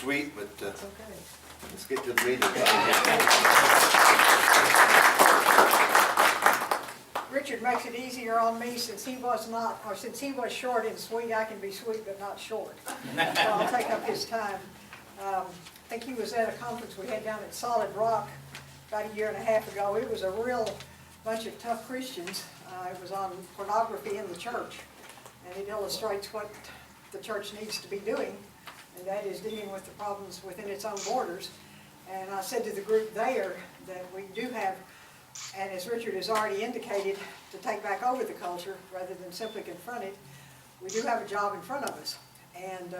sweet, but It's okay. let's get to the meeting. Richard makes it easier on me since he was not, or since he was short and sweet. I can be sweet but not short. So I'll take up his time. I think he was at a conference we had down at Solid Rock about a year and a half ago. It was a real bunch of tough Christians. It was on pornography in the church, and it illustrates what the church needs to be doing, and that is dealing with the problems within its own borders. And I said to the group there that we do have, and as Richard has already indicated, to take back over the culture rather than simply confront it, we do have a job in front of us. And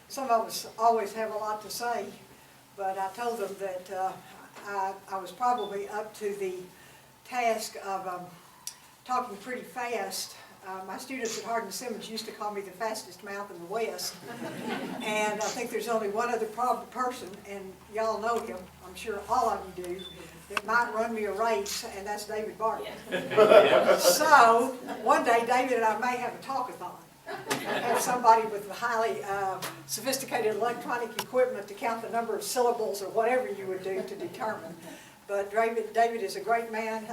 some of us always have a lot to say, but I told them that I was probably up to the task of talking pretty fast. My students at Hardin-Simmons used to call me the fastest mouth in the West. And I think there's only one other person, and y'all know him, I'm sure all of you do, that might run me a race, and that's David Barton. So, one day David and I may have a talkathon. Have somebody with highly sophisticated electronic equipment to count the number of syllables or whatever you would do to determine. But David is a great man.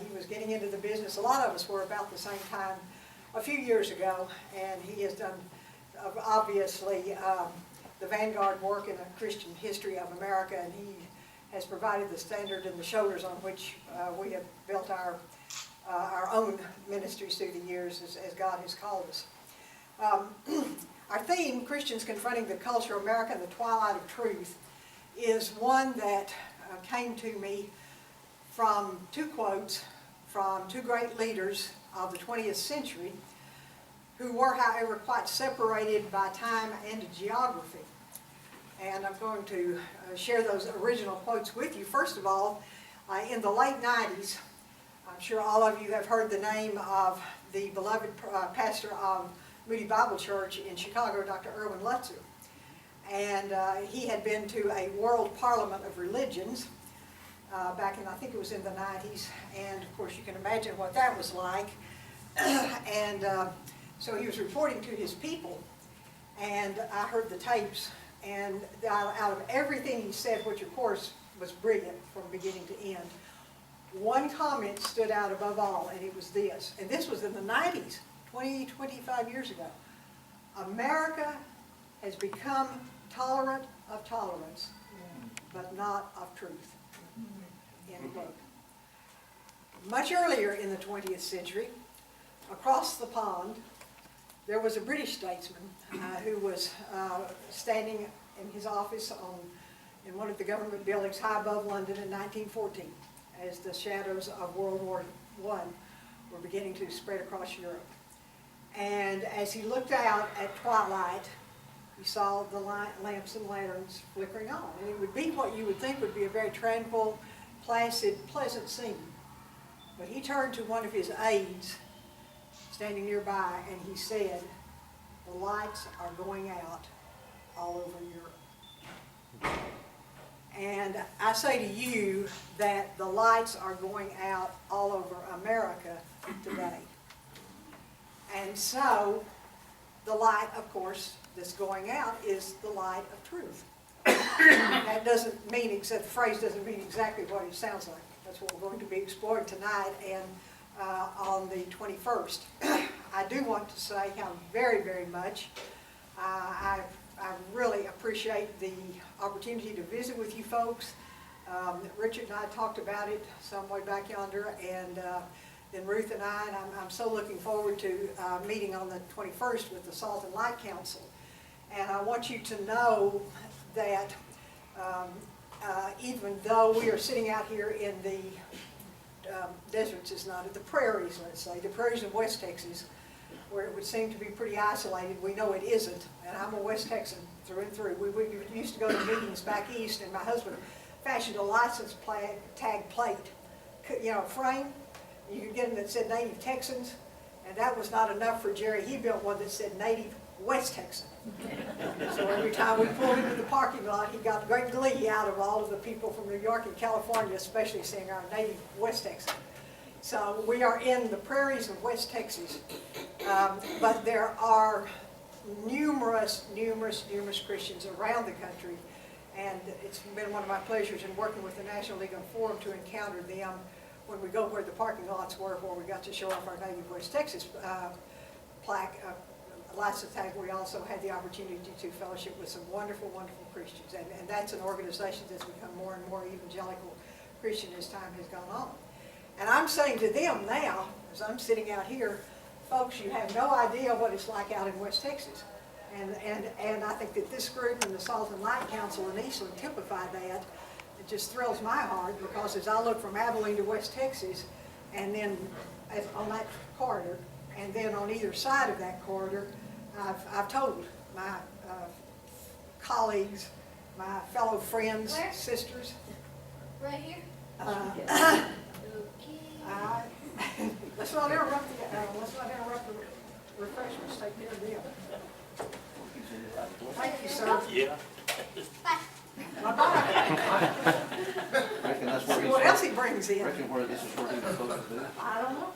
He was getting into the business. A lot of us were about the same time a few years ago, and he has done, obviously, the vanguard work in the Christian history of America, and he has provided the standard and the shoulders on which we have built our own ministries through the years as God has called us. Our theme, Christians Confronting the Culture, America and the Twilight of Truth, is one that came to me from two quotes from two great leaders of the 20th century who were, however, quite separated by time and geography. And I'm going to share those original quotes with you. First of all, in the late 90s, I'm sure all of you have heard the name of the beloved pastor of Moody Bible Church in Chicago, Dr. Erwin Lutzer. And he had been to a World Parliament of Religions back in, I think it was in the 90s. And of course, you can imagine what that was like. And so he was reporting to his people, and I heard the tapes. And out of everything he said, which of course was brilliant from beginning to end, one comment stood out above all, and it was this. And this was in the 90s, 25 years ago. America has become tolerant of tolerance, but not of truth. End quote. Much earlier in the 20th century, across the pond, there was a British statesman who was standing in his office in one of the government buildings high above London in 1914 as the shadows of World War I were beginning to spread across Europe. And as he looked out at twilight, he saw the lamps and lanterns flickering on. And it would be what you would think would be a very tranquil, placid, pleasant scene. But he turned to one of his aides standing nearby, and he said, "The lights are going out all over Europe." And I say to you that the lights are going out all over America today. And so the light, of course, that's going out is the light of truth. That doesn't mean, the phrase doesn't mean exactly what it sounds like. That's what we're going to be exploring tonight and on the 21st. I do want to say how very, very much I really appreciate the opportunity to visit with you folks. Richard and I talked about it some way back yonder, and then Ruth and I'm so looking forward to meeting on the 21st with the Salt and Light Council. And I want you to know that even though we are sitting out here in the deserts, is not at the prairies, let's say, the prairies of West Texas, where it would seem to be pretty isolated, we know it isn't. And I'm a West Texan through and through. We used to go to meetings back east, and my husband fashioned a license tag plate, you know, frame. You could get them that said Native Texans, and that was not enough for Jerry. He built one that said Native West Texan. So every time we pulled into the parking lot, he got great glee out of all of the people from New York and California, especially seeing our Native West Texan. So we are in the prairies of West Texas, but there are numerous Christians around the country. And it's been one of my pleasures in working with the National League on Forum to encounter them when we go where the parking lots were, where we got to show off our native West Texas plaque, license tag. We also had the opportunity to fellowship with some wonderful Christians. And that's an organization that's become more and more evangelical Christian as time has gone on. And I'm saying to them now, as I'm sitting out here, folks, you have no idea what it's like out in West Texas. And I think that this group and the Salt and Light Council in Eastland typify that. It just thrills my heart, because as I look from Abilene to West Texas, and then on that corridor, and then on either side of that corridor, I've told my colleagues, my fellow friends, Where? sisters. Right here? Okay. Let's not interrupt the refreshments. Take care of them. Thank you, sir. Yeah. Bye. Bye-bye. Reckon that's See where what else he he's, brings in. reckon where this is where he's supposed to be. I don't know.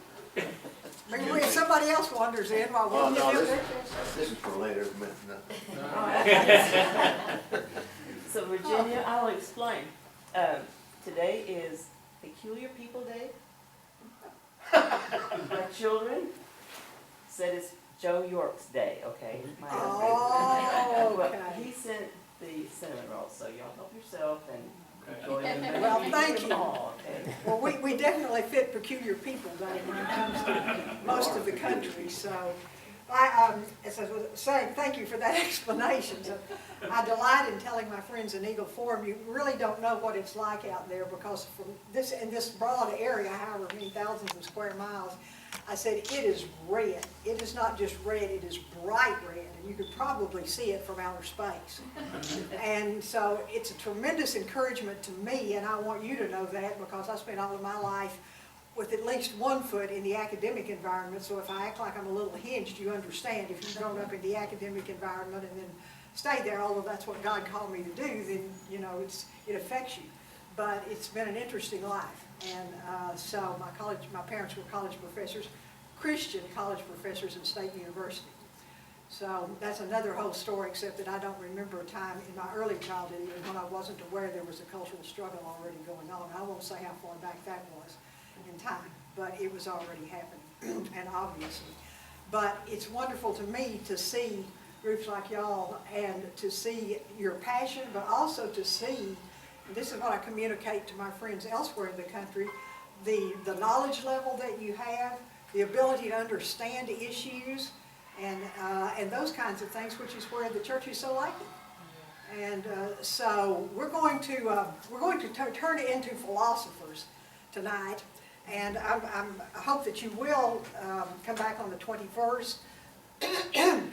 Maybe if somebody else wanders in while Well, we're no, getting this, there. this is for later, but no. So Virginia, I'll explain. Today is Peculiar People Day. My children said it's Joe York's Day, okay? My Oh, Well, okay. he sent the cinnamon rolls, so y'all help yourself and enjoy them. Well, thank you. All, okay? Well, we definitely fit Peculiar People Day when it comes to most of the country, so. As I was saying, thank you for that explanation. So I delight in telling my friends in Eagle Forum, you really don't know what it's like out there, because from this, in this broad area, however many thousands of square miles, I said it is red. It is not just red, it is bright red, and you could probably see it from outer space. And so it's a tremendous encouragement to me, and I want you to know that, because I spent all of my life with at least one foot in the academic environment, so if I act like I'm a little hinged, you understand. If you've grown up in the academic environment and then stayed there, although that's what God called me to do, then you know it affects you. But it's been an interesting life, and so my parents were college professors, Christian college professors at State University. So that's another whole story, except that I don't remember a time in my early childhood, even when I wasn't aware there was a cultural struggle already going on. I won't say how far back that was in time, but it was already happening, and obviously. But it's wonderful to me to see groups like y'all, and to see your passion, but also to see, and this is what I communicate to my friends elsewhere in the country, the knowledge level that you have, the ability to understand issues, and those kinds of things, which is where the church is so lacking. And so we're going to turn it into philosophers tonight. And I hope that you will come back on the 21st,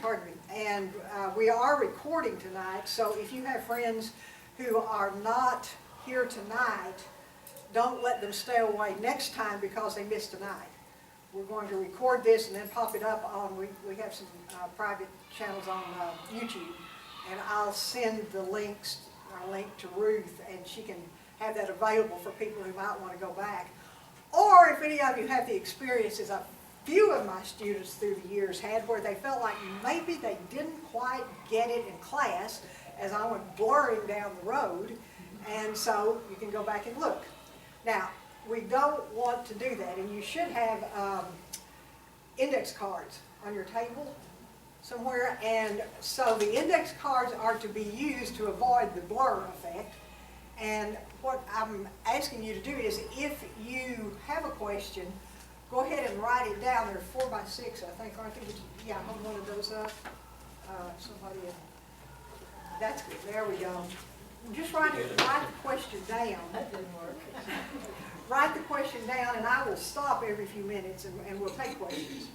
pardon me, and we are recording tonight, so if you have friends who are not here tonight, don't let them stay away next time because they missed tonight. We're going to record this and then pop it up on, we have some private channels on YouTube, and I'll send the link to Ruth, and she can have that available for people who might want to go back. Or if any of you have the experiences a few of my students through the years had, where they felt like maybe they didn't quite get it in class as I went blurring down the road, and so you can go back and look. Now, we don't want to do that, and you should have index cards on your table somewhere, and so the index cards are to be used to avoid the blur effect. And what I'm asking you to do is, if you have a question, go ahead and write it down. They're 4 by 6, I think, aren't they? Yeah, hold one of those up. Somebody, that's good. There we go. Just write the question down. That didn't work. Write the question down, and I will stop every few minutes, and we'll take questions.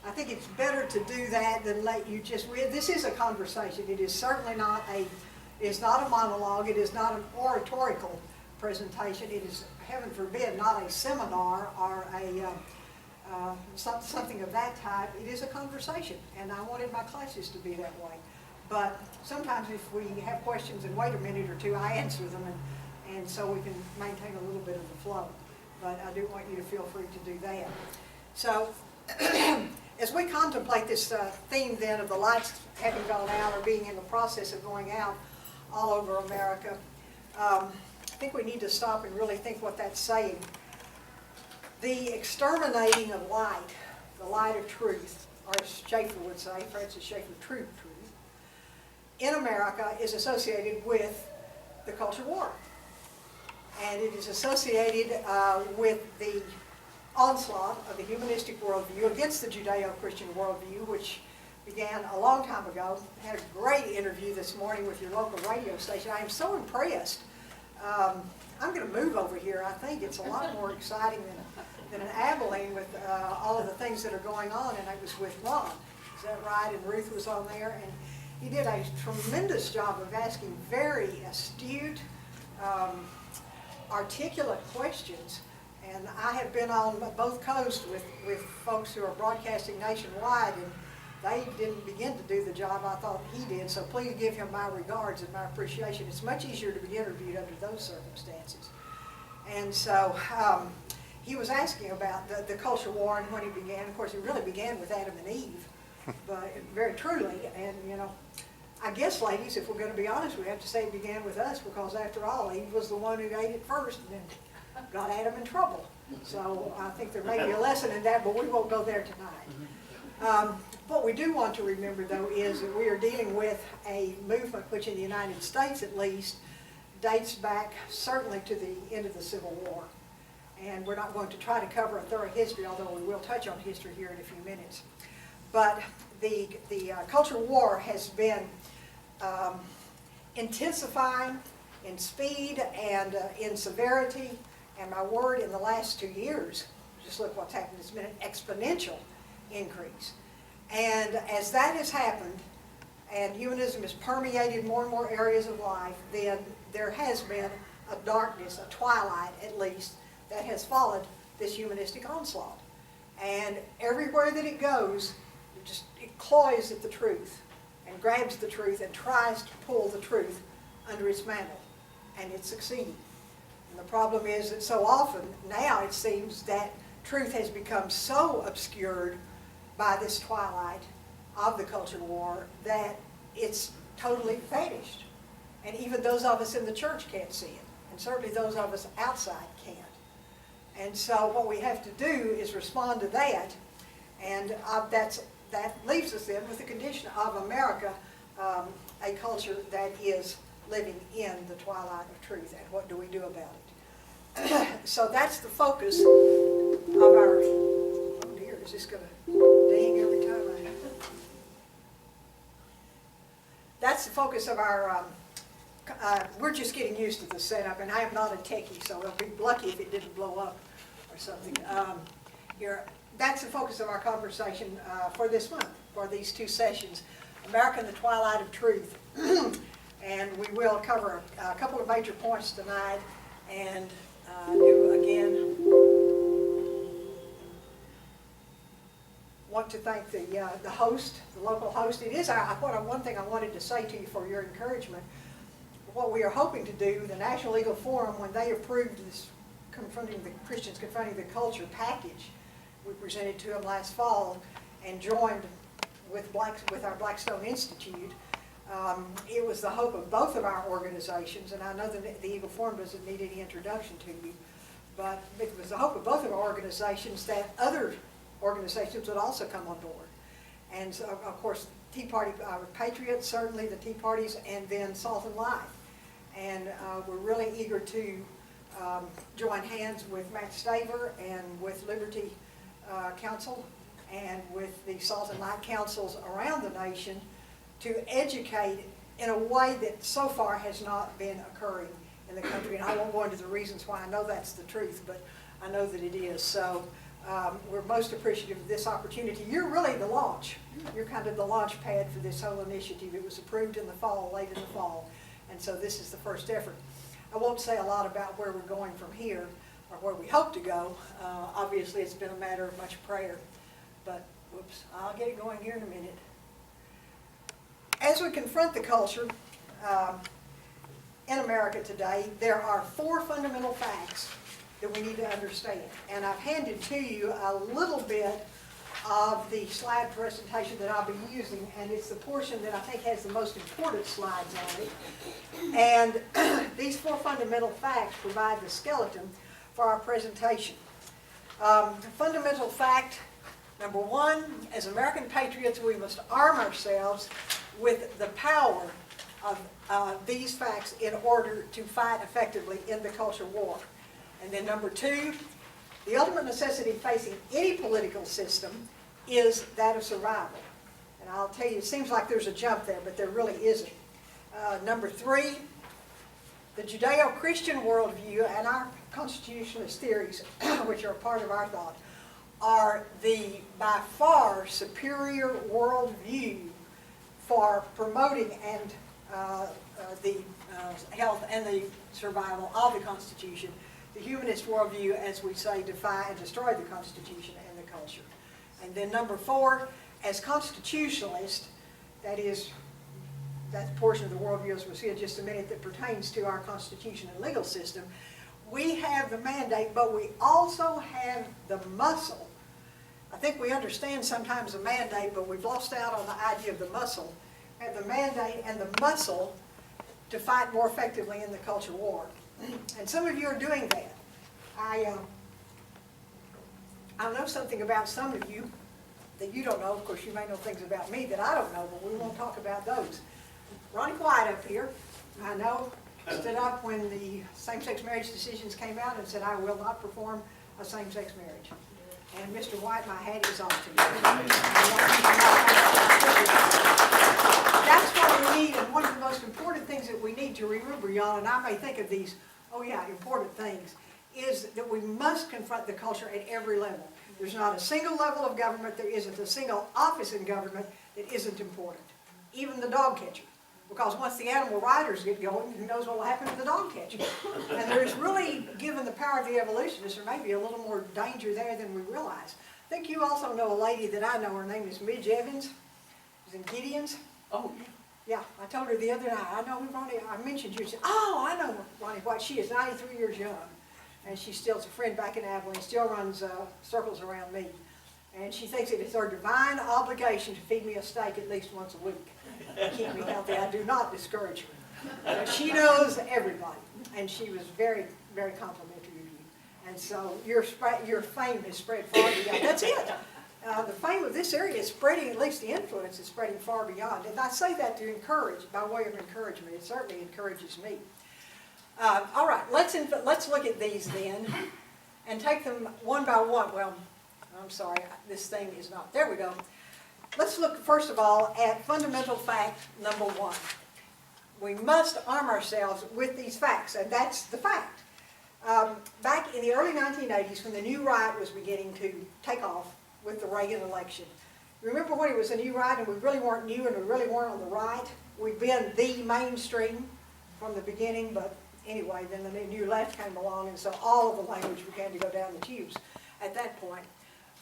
I think it's better to do that than let you just. This is a conversation. It is certainly not a. It's not a monologue. It is not an oratorical presentation. It is, heaven forbid, not a seminar or something of that type. It is a conversation, and I wanted my classes to be that way. But sometimes if we have questions and wait a minute or two, I answer them, and so we can maintain a little bit of the flow. But I do want you to feel free to do that. So as we contemplate this theme then of the lights having gone out or being in the process of going out all over America, I think we need to stop and really think what that's saying. The exterminating of light, the light of truth, or as Schaeffer would say, Francis Schaeffer, true truth, in America is associated with the culture war. And it is associated with the onslaught of the humanistic worldview against the Judeo-Christian worldview, which began a long time ago. I had a great interview this morning with your local radio station. I am so impressed. I'm going to move over here. I think it's a lot more exciting than in Abilene with all of the things that are going on, and I was with Ron. Is that right? And Ruth was on there, and he did a tremendous job of asking very astute, articulate questions. And I have been on both coasts with folks who are broadcasting nationwide, and they didn't begin to do the job I thought he did, so please give him my regards and my appreciation. It's much easier to be interviewed under those circumstances. And so he was asking about the culture war and when he began. Of course, it really began with Adam and Eve, but very truly. And, you know, I guess, ladies, if we're going to be honest, we have to say it began with us, because after all, Eve was the one who ate it first and then got Adam in trouble. So I think there may be a lesson in that, but we won't go there tonight. What we do want to remember, though, is that we are dealing with a movement which in the United States, at least, dates back certainly to the end of the Civil War. And we're not going to try to cover a thorough history, although we will touch on history here in a few minutes. But the culture war has been intensifying in speed and in severity. And my word, in the last 2 years, just look what's happened, it's been an exponential increase. And as that has happened, and humanism has permeated more and more areas of life, then there has been a darkness, a twilight at least, that has followed this humanistic onslaught. And everywhere that it goes, it claws at the truth, and grabs the truth, and tries to pull the truth under its mantle. And it's succeeding. And the problem is that so often now it seems that truth has become so obscured by this twilight of the culture war that it's totally vanished. And even those of us in the church can't see it. And certainly those of us outside can't. And so what we have to do is respond to that. And that leaves us then with the condition of America, a culture that is living in the twilight of truth. And what do we do about it? So that's the focus of our, oh dear, is this going to ding every time that's the focus of our, we're just getting used to the setup, and I am not a techie, so I'll be lucky if it didn't blow up or something. That's the focus of our conversation for this month, for these two sessions, America in the Twilight of Truth. And we will cover a couple of major points tonight, and do again want to thank the host, the local host. It is one thing I wanted to say to you for your encouragement. What we are hoping to do, the National Legal Forum, when they approved this Christians Confronting the Culture package, we presented to them last fall and joined with our Blackstone Institute. It was the hope of both of our organizations, and I know that the Eagle Forum doesn't need any introduction to you, but it was the hope of both of our organizations that other organizations would also come on board. And so, of course, Tea Party Patriots, certainly the Tea Parties, and then Salt and Light. And we're really eager to join hands with Matt Staver and with Liberty Council and with the Salt and Light councils around the nation to educate in a way that so far has not been occurring in the country. And I won't go into the reasons why I know that's the truth, but I know that it is. So we're most appreciative of this opportunity. You're really the launch. You're kind of the launch pad for this whole initiative. It was approved in the fall, late in the fall, and so this is the first effort. I won't say a lot about where we're going from here or where we hope to go. Obviously, it's been a matter of much prayer, but whoops, I'll get it going here in a minute. As we confront the culture in America today, there are 4 fundamental facts that we need to understand. And I've handed to you a little bit of the slide presentation that I'll be using, and it's the portion that I think has the most important slides on it. And these 4 fundamental facts provide the skeleton for our presentation. Fundamental fact number 1, as American patriots, we must arm ourselves with the power of these facts in order to fight effectively in the culture war. And then number 2, the ultimate necessity facing any political system is that of survival. And I'll tell you, it seems like there's a jump there, but there really isn't. Number 3, the Judeo-Christian worldview and our constitutionalist theories, which are a part of our thought, are the by far superior worldview for promoting and the health and the survival of the Constitution. The humanist worldview, as we say, defy and destroy the Constitution and the culture. And then number 4, as constitutionalists, that is, that portion of the worldview, as we'll see in just a minute, that pertains to our Constitution and legal system, we have the mandate, but we also have the muscle. I think we understand sometimes the mandate, but we've lost out on the idea of the muscle. We have the mandate and the muscle to fight more effectively in the culture war. And some of you are doing that. I know something about some of you that you don't know. Of course, you may know things about me that I don't know, but we won't talk about those. Ronnie White up here, I know, stood up when the same-sex marriage decisions came out and said, I will not perform a same-sex marriage. And Mr. White, my hat is off to you. That's what we need, and one of the most important things that we need to remember, y'all, and I may think of these, oh yeah, important things, is that we must confront the culture at every level. There's not a single level of government, there isn't a single office in government that isn't important. Even the dog catcher. Because once the animal riders get going, who knows what will happen to the dog catcher. And there's really, given the power of the evolutionists, there may be a little more danger there than we realize. I think you also know a lady that I know, her name is Midge Evans. She's in Gideon's. Oh, Yeah, I told her the other night, I know Ronnie, I mentioned you, she said, oh, I know Ronnie White. She is 93 years young, and she still's a friend back in Abilene, still runs circles around me. And she thinks it is her divine obligation to feed me a steak at least once a week. Keep me healthy. I do not discourage her. But she knows everybody, and she was very, very complimentary of you. And so your fame has spread far beyond. That's it. The fame of this area is spreading, at least the influence is spreading far beyond. And I say that to encourage, by way of encouragement. It certainly encourages me. All right, let's look at these then, and take them one by one. Well, I'm sorry, this thing is not. There we go. Let's look, first of all, at fundamental fact number 1. We must arm ourselves with these facts, and that's the fact. Back in the early 1980s, when the new right was beginning to take off with the Reagan election, remember when it was a new right and we really weren't new and we really weren't on the right? We'd been the mainstream from the beginning, but anyway, then the new left came along, and so all of the language began to go down the tubes at that point.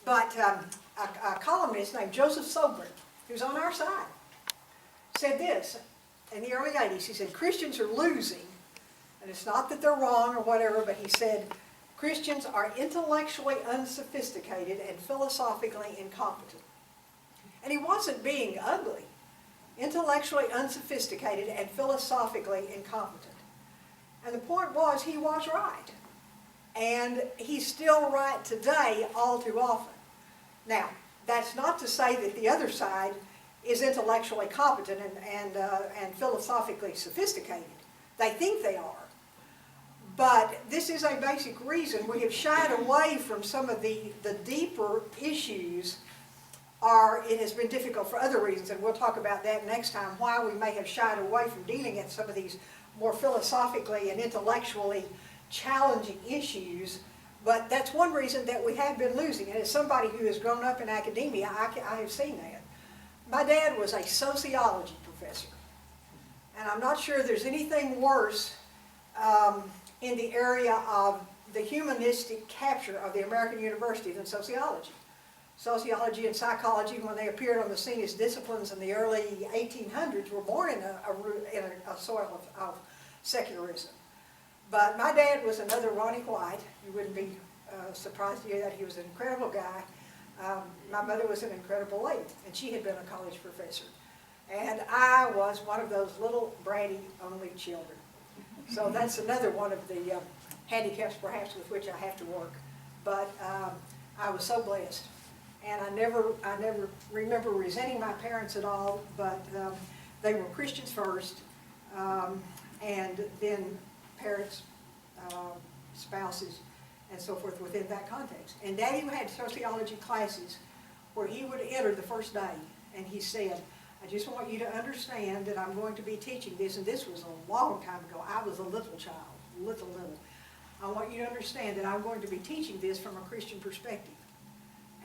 But a columnist named Joseph Sobran, who's on our side, said this in the early 80s. He said, Christians are losing, and it's not that they're wrong or whatever, but he said, Christians are intellectually unsophisticated and philosophically incompetent. And he wasn't being ugly. Intellectually unsophisticated and philosophically incompetent. And the point was, he was right. And he's still right today all too often. Now, that's not to say that the other side is intellectually competent and philosophically sophisticated. They think they are. But this is a basic reason we have shied away from some of the deeper issues, or it has been difficult for other reasons, and we'll talk about that next time, why we may have shied away from dealing with some of these more philosophically and intellectually challenging issues. But that's one reason that we have been losing. And as somebody who has grown up in academia, I have seen that. My dad was a sociology professor. And I'm not sure there's anything worse in the area of the humanistic capture of the American university than sociology. Sociology and psychology, when they appeared on the scene as disciplines in the early 1800s, were born in a soil of secularism. But my dad was another Ronnie White. You wouldn't be surprised to hear that. He was an incredible guy. My mother was an incredible lady, and she had been a college professor. And I was one of those little bratty only children. So that's another one of the handicaps perhaps with which I have to work. But I was so blessed. And I never remember resenting my parents at all, but they were Christians first, and then parents, spouses, and so forth within that context. And Daddy had sociology classes where he would enter the first day, and he said, I just want you to understand that I'm going to be teaching this, and this was a long time ago. I was a little child, little. I want you to understand that I'm going to be teaching this from a Christian perspective.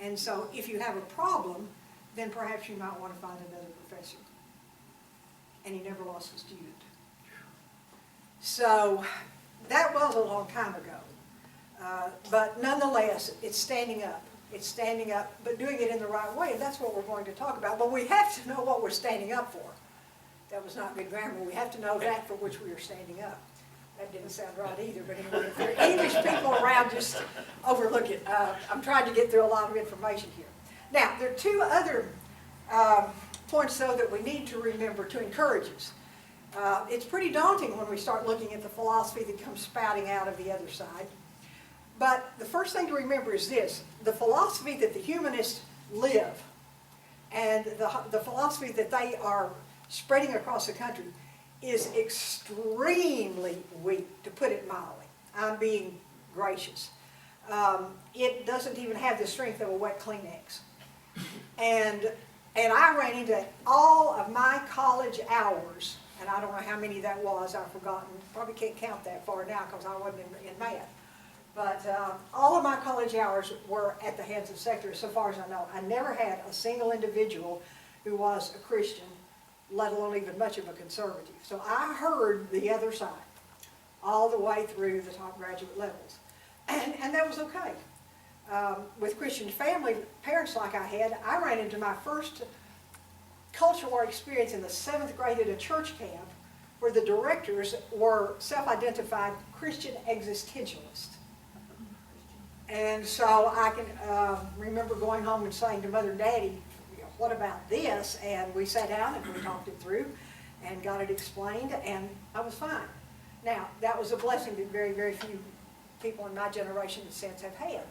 And so if you have a problem, then perhaps you might want to find another professor. And he never lost a student. So that was a long time ago. But nonetheless, it's standing up. It's standing up, but doing it in the right way, and that's what we're going to talk about. But we have to know what we're standing up for. That was not good grammar. We have to know that for which we are standing up. That didn't sound right either, but anyway, if there are English people around, just overlook it. I'm trying to get through a lot of information here. Now, there are two other points, though, that we need to remember to encourage us. It's pretty daunting when we start looking at the philosophy that comes spouting out of the other side. But the first thing to remember is this: the philosophy that the humanists live and the philosophy that they are spreading across the country is extremely weak, to put it mildly. I'm being gracious. It doesn't even have the strength of a wet Kleenex. And I ran into all of my college hours, and I don't know how many that was, I've forgotten, probably can't count that far now because I wasn't in math. But all of my college hours were at the hands of sectors, so far as I know. I never had a single individual who was a Christian, let alone even much of a conservative. So I heard the other side all the way through the top graduate levels. And that was okay. With Christian parents like I had, I ran into my first cultural war experience in the 7th grade at a church camp where the directors were self-identified Christian existentialists. And so I can remember going home and saying to Mother and Daddy, what about this? And we sat down and we talked it through and got it explained, and I was fine. Now, that was a blessing that very, very few people in my generation since have had.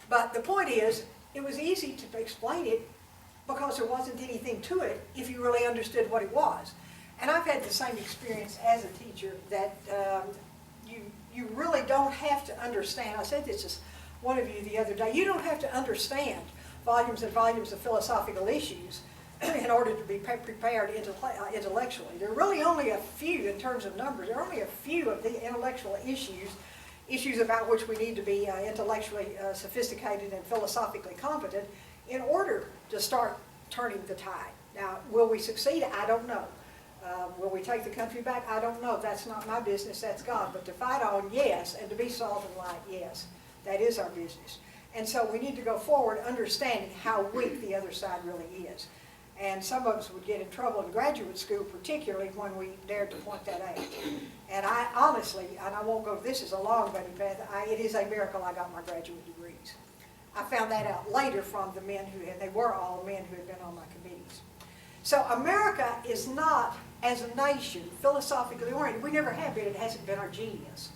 But the point is, it was easy to explain it because there wasn't anything to it if you really understood what it was. And I've had the same experience as a teacher that you really don't have to understand. I said this to one of you the other day. You don't have to understand volumes and volumes of philosophical issues in order to be prepared intellectually. There are really only a few, in terms of numbers, there are only a few of the intellectual issues about which we need to be intellectually sophisticated and philosophically competent in order to start turning the tide. Now, will we succeed? I don't know. Will we take the country back? I don't know. That's not my business, that's God. But to fight on, yes, and to be salt and light, yes. That is our business. And so we need to go forward understanding how weak the other side really is. And some of us would get in trouble in graduate school, particularly when we dared to point that out. And I honestly, and I won't go, this is a long buddy path, it is a miracle I got my graduate degrees. I found that out later from the men and they were all men who had been on my committees. So America is not, as a nation, philosophically oriented. We never have been. It hasn't been our genius.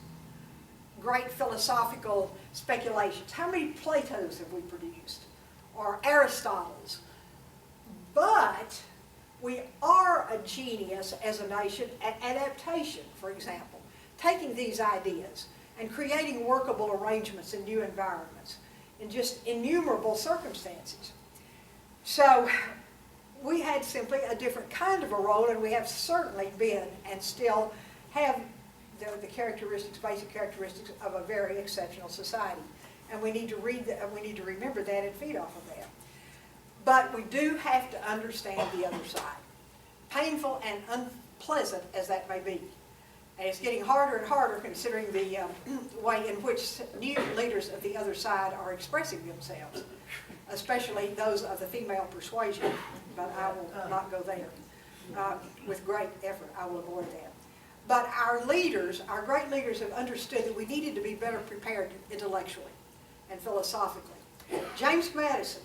Great philosophical speculations. How many Platos have we produced? Or Aristotles? But we are a genius as a nation at adaptation, for example. Taking these ideas and creating workable arrangements in new environments in just innumerable circumstances. So we had simply a different kind of a role, and we have certainly been and still have the characteristics, basic characteristics of a very exceptional society. And we need to remember that and feed off of that. But we do have to understand the other side, painful and unpleasant as that may be. And it's getting harder and harder considering the way in which new leaders of the other side are expressing themselves, especially those of the female persuasion, but I will not go there. With great effort, I will avoid that. But our leaders, our great leaders, have understood that we needed to be better prepared intellectually and philosophically. James Madison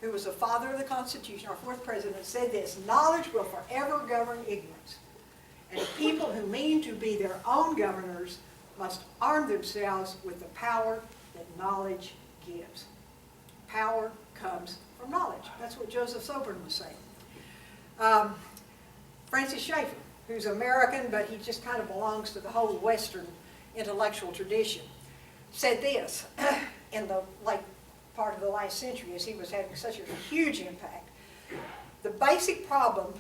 who was the father of the Constitution, our fourth president, said this: knowledge will forever govern ignorance. And people who mean to be their own governors must arm themselves with the power that knowledge gives. Power comes from knowledge. That's what Joseph Soburn was saying. Francis Schaeffer, who's American, but he just kind of belongs to the whole Western intellectual tradition, said this in the late part of the last century, as he was having such a huge impact. The basic problem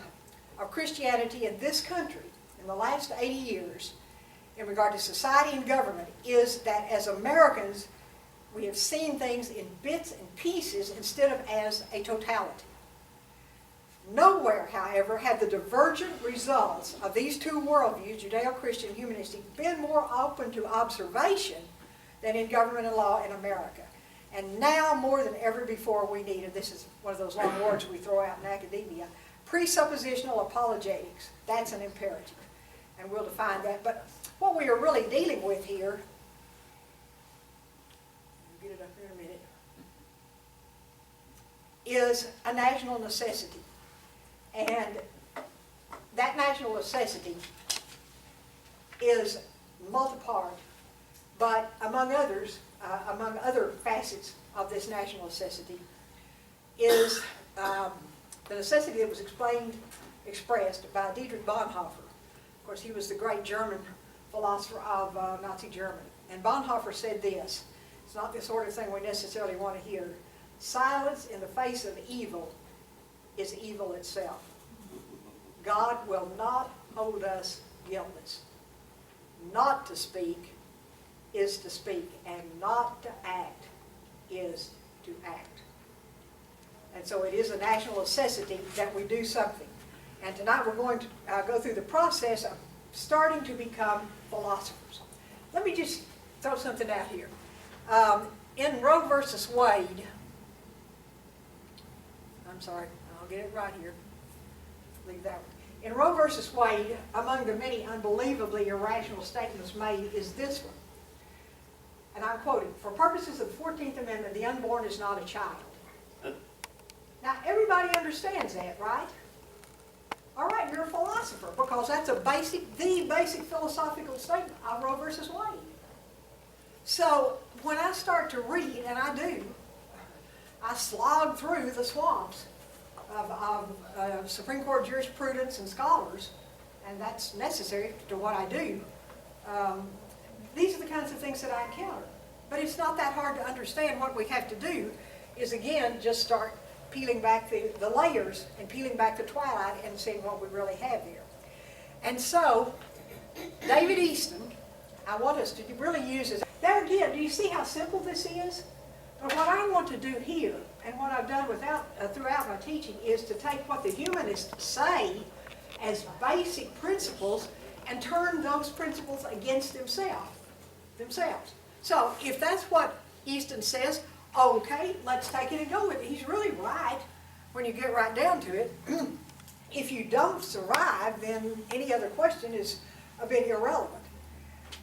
of Christianity in this country in the last 80 years in regard to society and government is that as Americans we have seen things in bits and pieces instead of as a totality. Nowhere, however, have the divergent results of these two worldviews, Judeo-Christian and humanistic, been more open to observation than in government and law in America. And now, more than ever before, we need, and this is one of those long words we throw out in academia, presuppositional apologetics. That's an imperative. And we'll define that. But what we are really dealing with here, I'll get it up here in a minute, is a national necessity. And that national necessity is multi-part, but among others, among other facets of this national necessity, is the necessity that was expressed by Dietrich Bonhoeffer. Of course, he was the great German philosopher of Nazi Germany. And Bonhoeffer said this: it's not the sort of thing we necessarily want to hear. Silence in the face of evil is evil itself. God will not hold us guiltless. Not to speak is to speak, and not to act is to act. And so it is a national necessity that we do something. And tonight we're going to go through the process of starting to become philosophers. Let me just throw something out here. In Roe versus Wade, I'm sorry, I'll get it right here. Leave that one. In Roe versus Wade, among the many unbelievably irrational statements made is this one. And I'm quoting: "For purposes of the 14th Amendment, the unborn is not a child." Now, everybody understands that, right? All right, you're a philosopher, because that's the basic philosophical statement of Roe versus Wade. So, when I start to read, and I do, I slog through the swamps of Supreme Court jurisprudence and scholars, and that's necessary to what I do. These are the kinds of things that I encounter. But it's not that hard to understand. What we have to do is, again, just start peeling back the layers and peeling back the twilight and seeing what we really have there. And so, David Easton, I want us to really use this. There again, do you see how simple this is? But what I want to do here, and what I've done throughout my teaching, is to take what the humanists say as basic principles and turn those principles against themselves. So if that's what Easton says, okay, let's take it and go with it. He's really right when you get right down to it. If you don't survive, then any other question is a bit irrelevant.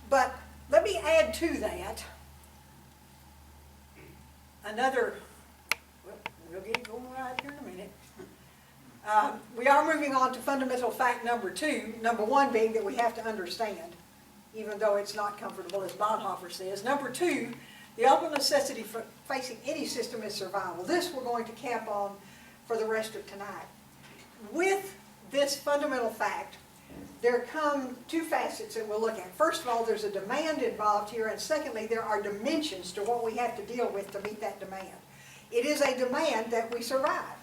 But let me add to that another, well, we'll get it going right here in a minute. We are moving on to fundamental fact number 2, number 1 being that we have to understand, even though it's not comfortable, as Bonhoeffer says. Number 2, the ultimate necessity for facing any system is survival. This we're going to camp on for the rest of tonight. With this fundamental fact, there come 2 facets that we'll look at. First of all, there's a demand involved here, and secondly, there are dimensions to what we have to deal with to meet that demand. It is a demand that we survive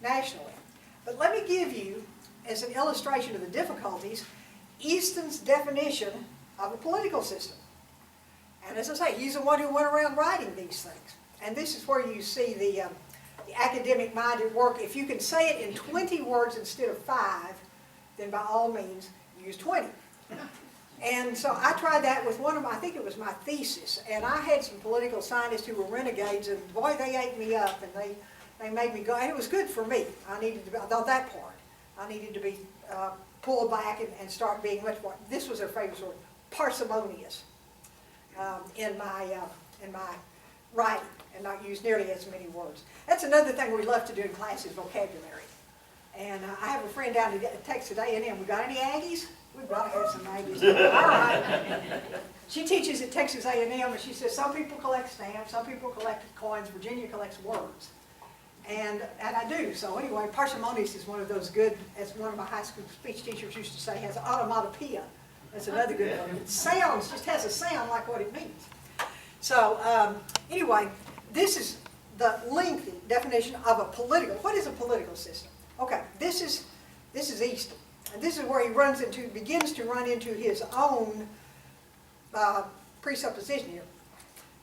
nationally. But let me give you, as an illustration of the difficulties, Easton's definition of a political system. And as I say, he's the one who went around writing these things. And this is where you see the academic mind at work. If you can say it in 20 words instead of 5, then by all means, use 20. And so I tried that with one of my, I think it was my thesis, and I had some political scientists who were renegades, and boy, they ate me up, and they made me go, and it was good for me. I needed to be, on that part, I needed to be pulled back and start being much more, this was their favorite word, parsimonious in my writing and not use nearly as many words. That's another thing we love to do in class is vocabulary. And I have a friend down at Texas A&M. We got any Aggies? We've got to have some Aggies. All right. She teaches at Texas A&M, and she says some people collect stamps, some people collect coins. Virginia collects words. And I do. So anyway, parsimonious is one of those good, as one of my high school speech teachers used to say, has onomatopoeia. That's another good one. It sounds, just has a sound like what it means. So anyway, this is the lengthy definition of a political. What is a political system? Okay, this is Easton, and this is where he begins to run into his own presupposition here.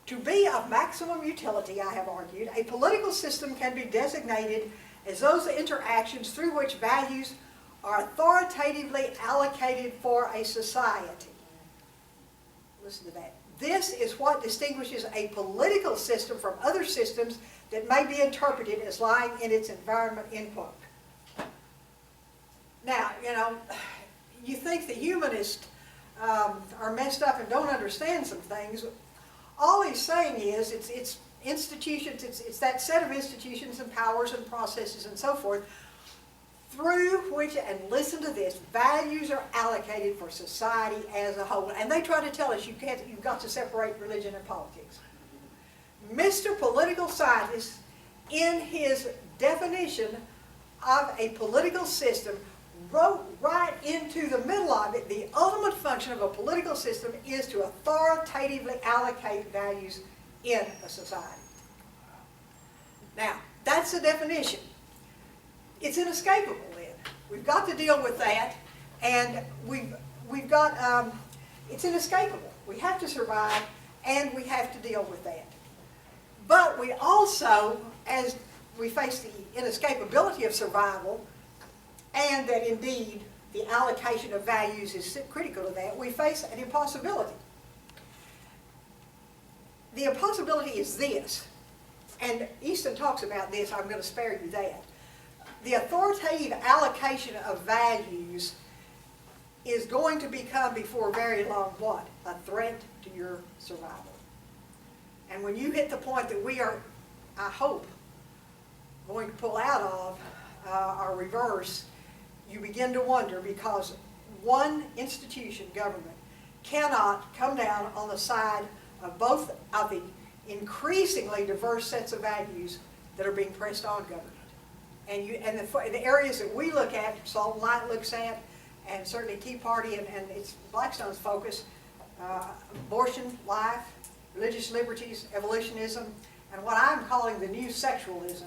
To be of maximum utility, I have argued, a political system can be designated as those interactions through which values are authoritatively allocated for a society. Listen to that. This is what distinguishes a political system from other systems that may be interpreted as lying in its environment, end quote. Now, you know, you think the humanists are messed up and don't understand some things. All he's saying is it's institutions, it's that set of institutions and powers and processes and so forth through which, and listen to this, values are allocated for society as a whole. And they try to tell us you've got to separate religion and politics. Mr. Political Scientist, in his definition of a political system, wrote right into the middle of it, the ultimate function of a political system is to authoritatively allocate values in a society. Now, that's the definition. It's inescapable then. We've got to deal with that, and we've got, it's inescapable. We have to survive, and we have to deal with that. But we also, as we face the inescapability of survival, and that indeed the allocation of values is critical to that, we face an impossibility. The impossibility is this, and Easton talks about this, I'm going to spare you that. The authoritative allocation of values is going to become before very long what? A threat to your survival. And when you hit the point that we are, I hope, going to pull out of or reverse, you begin to wonder, because one institution, government, cannot come down on the side of both of the increasingly diverse sets of values that are being pressed on government. And the areas that we look at, Salt and Light looks at, and certainly Tea Party and it's Blackstone's focus, abortion, life, religious liberties, evolutionism, and what I'm calling the new sexualism.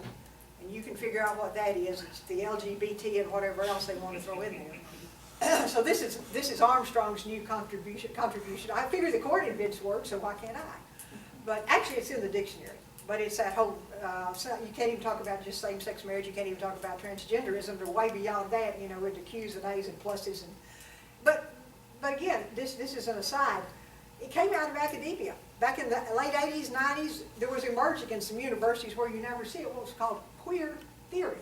And you can figure out what that is. It's the LGBT and whatever else they want to throw in there. So this is Armstrong's new contribution. I figure the court invents words, so why can't I? But actually it's in the dictionary. But it's that whole, you can't even talk about just same-sex marriage, you can't even talk about transgenderism, they're way beyond that, you know, with the Q's and A's and pluses. But again, this is an aside. It came out of academia. Back in the late 80s, 90s, there was emerging in some universities where you never see it, what was called queer theory.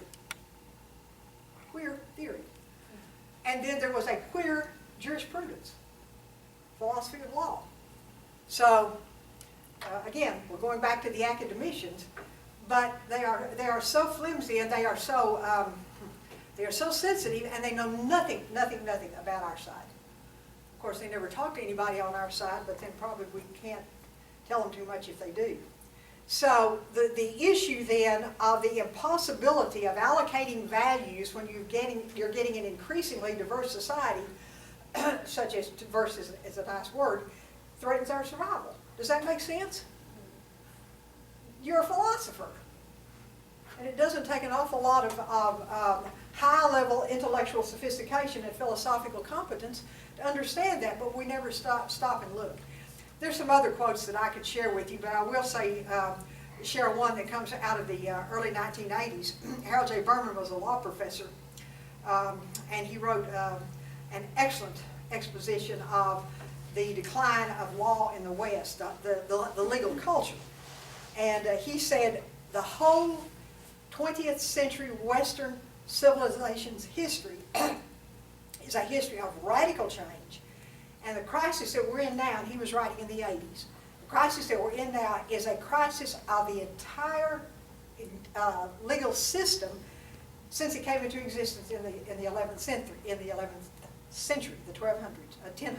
Queer theory. And then there was a queer jurisprudence, philosophy of law. So, again, we're going back to the academicians, but they are so flimsy and they are so sensitive, and they know nothing about our side. Of course, they never talk to anybody on our side, but then probably we can't tell them too much if they do. So the issue then of the impossibility of allocating values when you're getting an increasingly diverse society, such as diverse is a nice word, threatens our survival. Does that make sense? You're a philosopher. And it doesn't take an awful lot of high-level intellectual sophistication and philosophical competence to understand that, but we never stop and look. There's some other quotes that I could share with you, but I will say, share one that comes out of the early 1980s. Harold J. Berman was a law professor, and he wrote an excellent exposition of the decline of law in the West, the legal culture. And he said the whole 20th century Western civilization's history is a history of radical change. And the crisis that we're in now, and he was writing in the 80s, the crisis that we're in now is a crisis of the entire legal system since it came into existence in the 11th century, the 1200s, 1000s.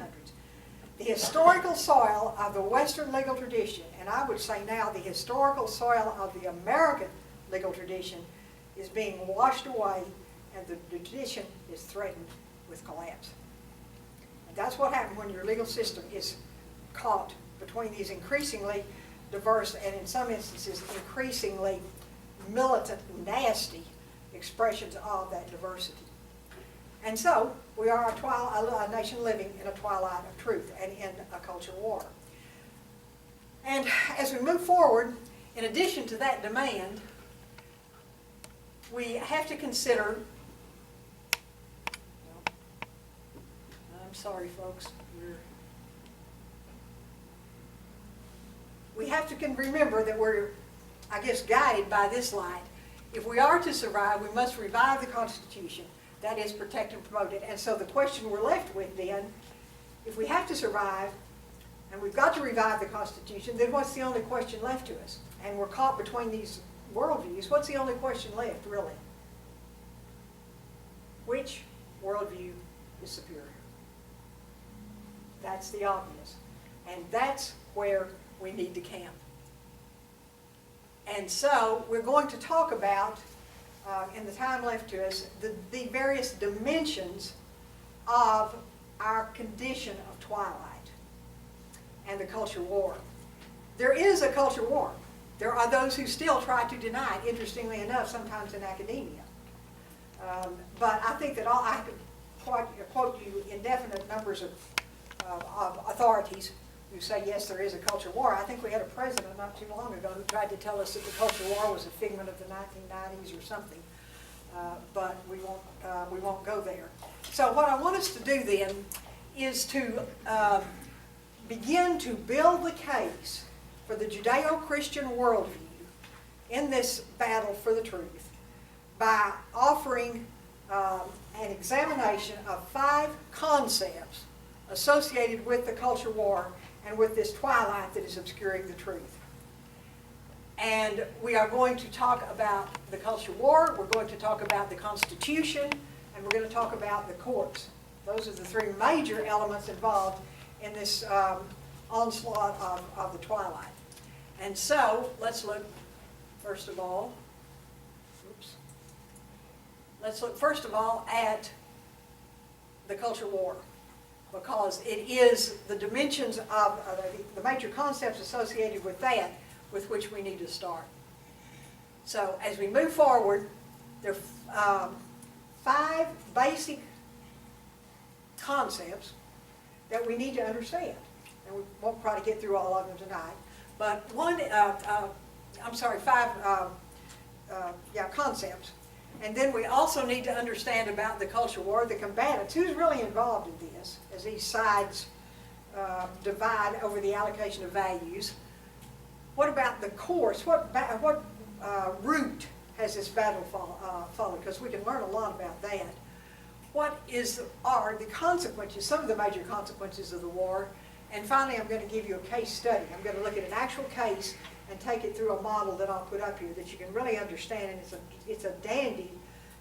The historical soil of the Western legal tradition, and I would say now the historical soil of the American legal tradition, is being washed away, and the tradition is threatened with collapse. And that's what happens when your legal system is caught between these increasingly diverse and in some instances increasingly militant, nasty expressions of that diversity. And so we are a nation living in a twilight of truth and in a culture war. And as we move forward, in addition to that demand, we have to consider, I'm sorry folks, we have to remember that we're, I guess, guided by this light. If we are to survive, we must revive the Constitution. That is, protect and promote it. And so the question we're left with then, if we have to survive, and we've got to revive the Constitution, then what's the only question left to us? And we're caught between these worldviews. What's the only question left, really? Which worldview is superior? That's the obvious. And that's where we need to camp. And so we're going to talk about, in the time left to us, the various dimensions of our condition of twilight and the culture war. There is a culture war. There are those who still try to deny it, interestingly enough, sometimes in academia. But I think that I could quote you indefinite numbers of authorities who say, yes, there is a culture war. I think we had a president not too long ago who tried to tell us that the culture war was a figment of the 1990s or something. But we won't go there. So what I want us to do then is to begin to build the case for the Judeo-Christian worldview in this battle for the truth by offering an examination of 5 concepts associated with the culture war and with this twilight that is obscuring the truth. And we are going to talk about the culture war, we're going to talk about the Constitution, and we're going to talk about the courts. Those are the 3 major elements involved in this onslaught of the twilight. And so, let's look first of all, at the culture war, because it is the dimensions of the major concepts associated with that with which we need to start. So as we move forward, there are 5 basic concepts that we need to understand. And we won't probably get through all of them tonight. But 5 concepts. And then we also need to understand about the culture war, the combatants, who's really involved in this, as these sides divide over the allocation of values. What about the course? What route has this battle followed? Because we can learn a lot about that. What are the consequences, some of the major consequences of the war? And finally, I'm going to give you a case study. I'm going to look at an actual case and take it through a model that I'll put up here that you can really understand. And it's a dandy.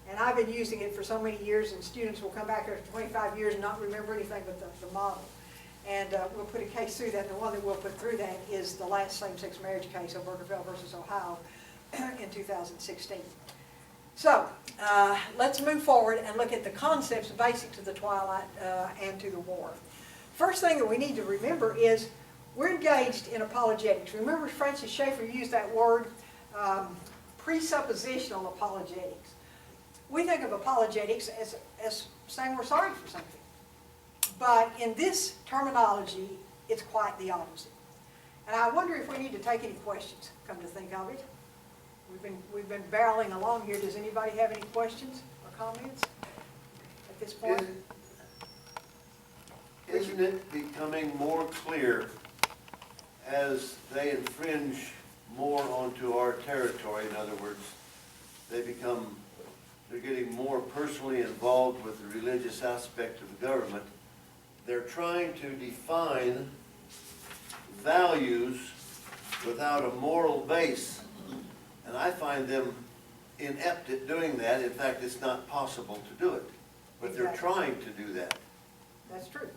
And I've been using it for so many years, and students will come back after 25 years and not remember anything but the model. And we'll put a case through that. And the one that we'll put through that is the last same-sex marriage case of Obergefell versus Ohio in 2016. So let's move forward and look at the concepts basic to the twilight and to the war. First thing that we need to remember is we're engaged in apologetics. Remember Francis Schaeffer used that word, presuppositional apologetics. We think of apologetics as saying we're sorry for something. But in this terminology, it's quite the opposite. And I wonder if we need to take any questions, come to think of it. We've been barreling along here. Does anybody have any questions or comments at this point? Isn't it becoming more clear as they infringe more onto our territory? In other words, they're getting more personally involved with the religious aspect of the government. They're trying to define values without a moral base. And I find them inept at doing that. In fact, it's not possible to do it. But they're Exactly. trying to do that. That's true.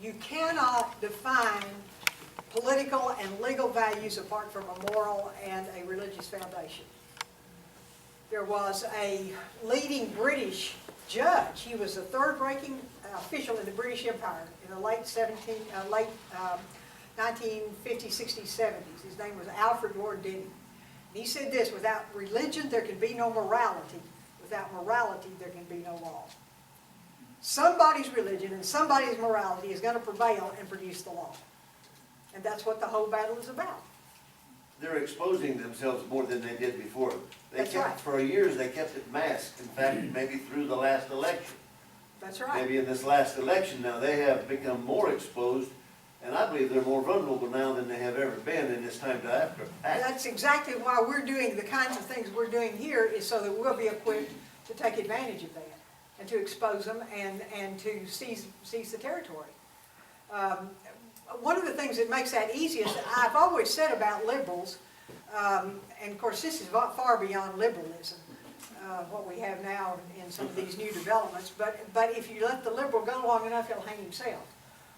You cannot define political and legal values apart from a moral and a religious foundation. There was a leading British judge. He was the third-ranking official in the British Empire in the late 1950s, 60s, 70s. His name was Alfred Lord Denning. And he said this: without religion, there can be no morality. Without morality, there can be no law. Somebody's religion and somebody's morality is going to prevail and produce the law. And that's what the whole battle is about. They're exposing themselves more than they did before. That's right. For years, they kept it masked. In fact, maybe through the last election. That's right. Maybe in this last election now, they have become more exposed, and I believe they're more vulnerable now than they have ever been in this time to act. That's exactly why we're doing the kinds of things we're doing here, is so that we'll be equipped to take advantage of that and to expose them and to seize the territory. One of the things that makes that easiest, I've always said about liberals, and of course this is far beyond liberalism, what we have now in some of these new developments, but if you let the liberal go long enough, he'll hang himself.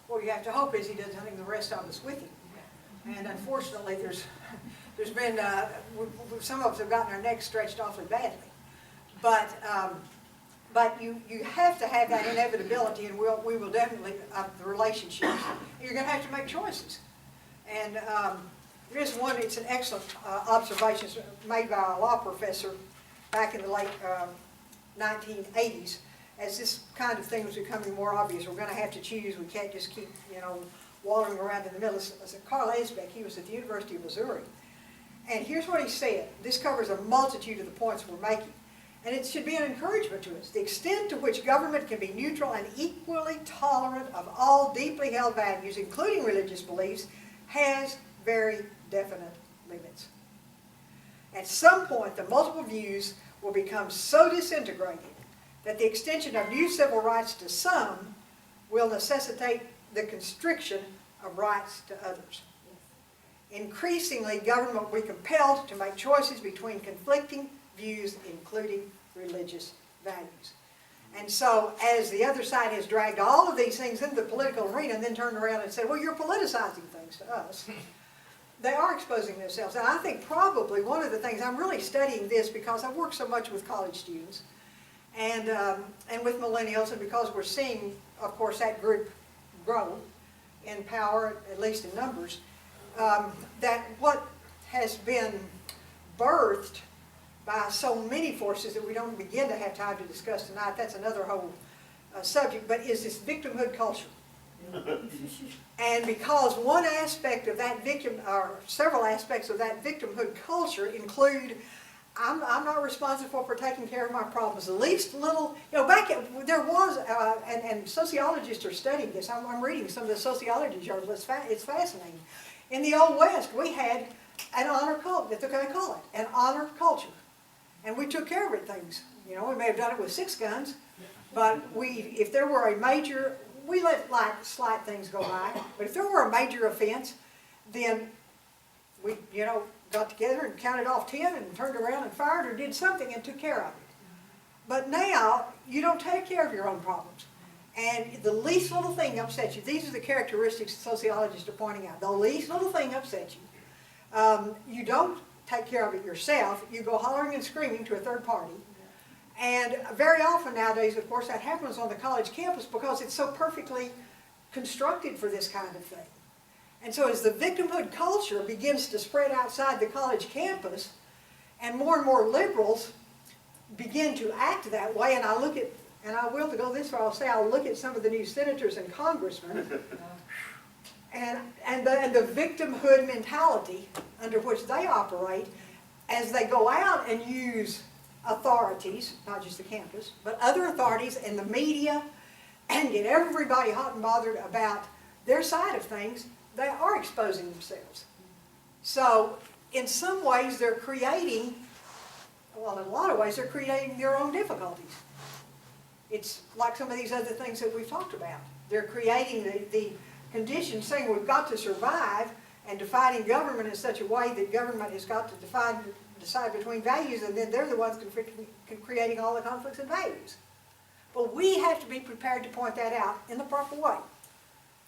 What you have to hope is he doesn't hang the rest of us with him. And unfortunately, there's been, some of us have gotten our necks stretched awfully badly. But you have to have that inevitability, and we will definitely, the relationships. You're going to have to make choices. And there is one, it's an excellent observation made by a law professor back in the late 1980s. As this kind of thing was becoming more obvious, we're going to have to choose. We can't just keep, wallowing around in the middle. Carl Esbeck, he was at the University of Missouri. And here's what he said. This covers a multitude of the points we're making. And it should be an encouragement to us. The extent to which government can be neutral and equally tolerant of all deeply held values, including religious beliefs, has very definite limits. At some point, the multiple views will become so disintegrated that the extension of new civil rights to some will necessitate the constriction of rights to others. Increasingly, government will be compelled to make choices between conflicting views, including religious values. And so, as the other side has dragged all of these things into the political arena and then turned around and said, well, you're politicizing things to us, they are exposing themselves. And I think probably one of the things, I'm really studying this because I've worked so much with college students and with millennials, and because we're seeing, of course, that group grow in power, at least in numbers, that what has been birthed by so many forces that we don't begin to have time to discuss tonight, that's another whole subject, but is this victimhood culture. And because one aspect of that or several aspects of that victimhood culture include, I'm not responsible for taking care of my problems. The least little, there was, and sociologists are studying this. I'm reading some of the sociology journals. It's fascinating. In the Old West, we had an honor culture, that's what they call it, an honor culture. And we took care of it, things. We may have done it with 6 guns, but if there were a major, we let slight things go by, but if there were a major offense, then we, got together and counted off 10 and turned around and fired or did something and took care of it. But now, you don't take care of your own problems. And the least little thing upsets you. These are the characteristics sociologists are pointing out. The least little thing upsets you. You don't take care of it yourself. You go hollering and screaming to a third party. And very often nowadays, of course, that happens on the college campus because it's so perfectly constructed for this kind of thing. And so as the victimhood culture begins to spread outside the college campus, and more liberals begin to act that way, and I look at, and I will to go this far, I'll look at some of the new senators and congressmen, and the victimhood mentality under which they operate as they go out and use authorities, not just the campus, but other authorities and the media, and get everybody hot and bothered about their side of things. They are exposing themselves. So in some ways they're creating, well, in a lot of ways they're creating their own difficulties. It's like some of these other things that we've talked about. They're creating the conditions saying we've got to survive, and defining government in such a way that government has got to decide between values, and then they're the ones creating all the conflicts and values. But we have to be prepared to point that out in the proper way.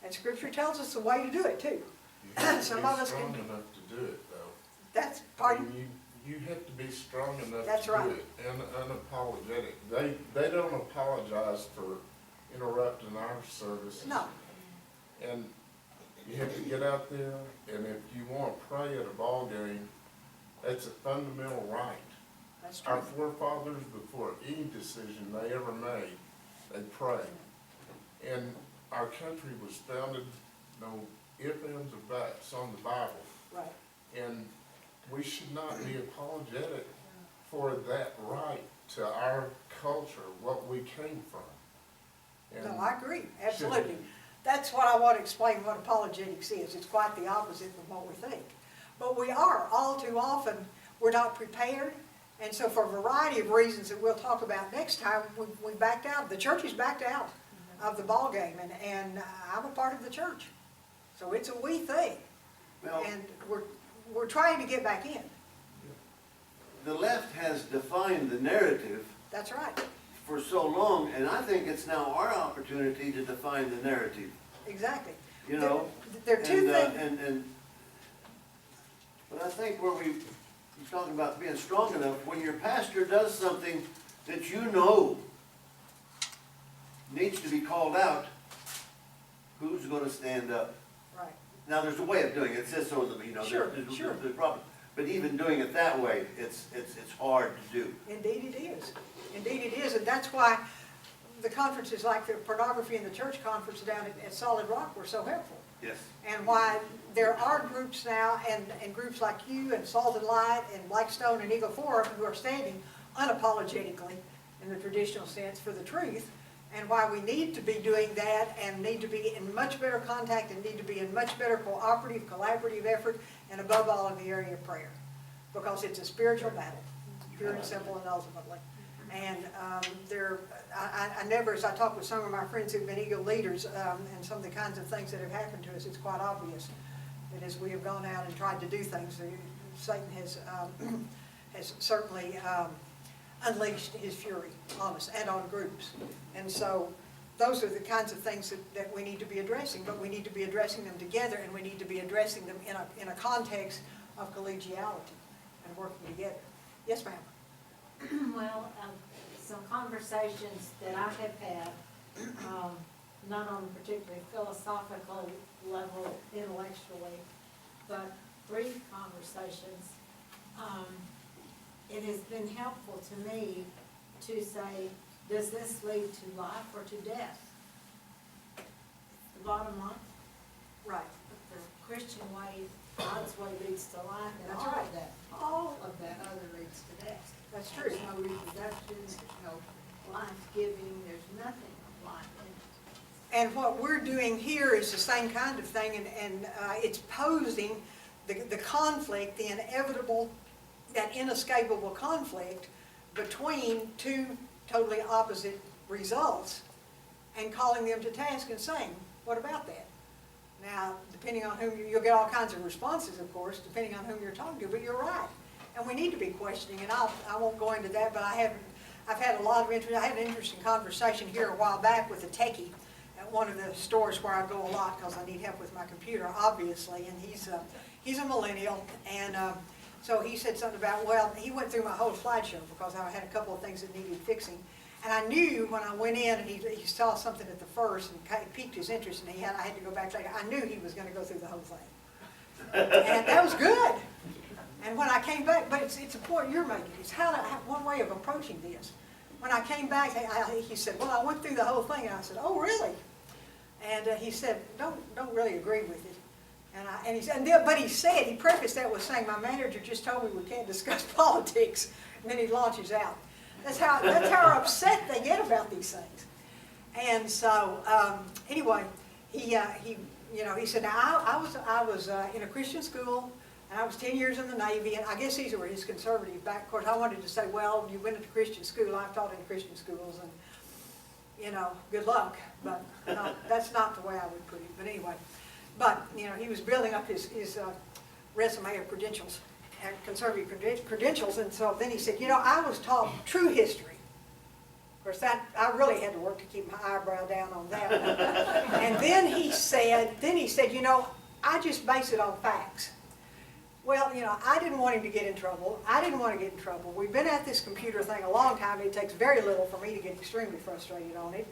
And Scripture tells us the way to do it too. You have to Some be of us strong can- enough to do it, though. That's, pardon? And you have to be strong enough That's to right. do it, and unapologetic. They don't apologize for interrupting our services. No. And you have to get out there, and if you want to pray at a ball game, that's a fundamental right. That's Our true. forefathers, before any decision they ever made, they prayed. And our country was founded, no ifs, ands, or buts, on the Bible. Right. And we should not be apologetic for that right to our culture, what we came from. And No, I agree, absolutely. That's what I want to explain what apologetics is. It's quite the opposite from what we think. But we are, all too often, we're not prepared. And so for a variety of reasons that we'll talk about next time, we backed out. The church has backed out of the ball game, and I'm a part of the church. So it's a we thing. Well, And we're trying to get back in. the left has defined the narrative That's right, for so long, and I think it's now our opportunity to define the narrative, exactly. you know? There are two things. But I think where he's talking about being strong enough, when your pastor does something that you know needs to be called out, who's gonna stand up? Right. Now, there's a way of doing it, it says so, you know, Sure, there's sure. problem. But even doing it that way, it's hard to do. Indeed it is. Indeed it is, and that's why the conferences like the Pornography in the Church conference down at Solid Rock were so helpful. Yes. And why there are groups now, and groups like you, and Salt and Light, and Blackstone, and Eagle Forum, who are standing unapologetically, in the traditional sense, for the truth, and why we need to be doing that, and need to be in much better contact, and need to be in much better cooperative, collaborative effort, and above all in the area of prayer. Because it's a spiritual battle, pure and simple and ultimately. And I never, as I talk with some of my friends who've been Eagle leaders, and some of the kinds of things that have happened to us, it's quite obvious that as we have gone out and tried to do things, Satan has certainly unleashed his fury on us and on groups. And so those are the kinds of things that we need to be addressing, but we need to be addressing them together, and we need to be addressing them in a context of collegiality and working together. Yes, ma'am? Well, some conversations that I have had, not on a particularly philosophical level intellectually, but brief conversations, it has been helpful to me to say, does this lead to life or to death? The bottom line, Right. the Christian way, God's way leads to life, and That's all right. of that, all of that other leads to death. That's true. There's no reproduction, there's no life-giving, there's nothing of life in it. And what we're doing here is the same kind of thing, and it's posing the conflict, the inevitable, that inescapable conflict between two totally opposite results, and calling them to task and saying, what about that? Now, depending on whom you'll get all kinds of responses, of course, depending on whom you're talking to, but you're right. And we need to be questioning, and I won't go into that, but I've had a lot of interest. I had an interesting conversation here a while back with a techie at one of the stores where I go a lot because I need help with my computer, obviously, and he's a millennial, and so he said something about, well, he went through my whole slideshow because I had a couple of things that needed fixing. And I knew when I went in and he saw something at the first and it piqued his interest, and I had to go back later. I knew he was going to go through the whole thing. And that was good. And when I came back, but it's a point you're making. It's one way of approaching this. When I came back, he said, well, I went through the whole thing. And I said, oh, really? And he said, don't really agree with it. But he said, he prefaced that with saying, my manager just told me we can't discuss politics. And then he launches out. That's how upset they get about these things. And so, anyway, he said, now I was in a Christian school, and I was 10 years in the Navy, and I guess these were his conservative back. Of course, I wanted to say, well, you went to Christian school. I've taught in Christian schools, and good luck. But no, that's not the way I would put it. But anyway, But, he was building up his resume of credentials, and conservative credentials, and so then he said, I was taught true history. Of course, I really had to work to keep my eyebrow down on that one. And then he said, I just base it on facts. Well, I didn't want him to get in trouble. I didn't want to get in trouble. We've been at this computer thing a long time. It takes very little for me to get extremely frustrated on it.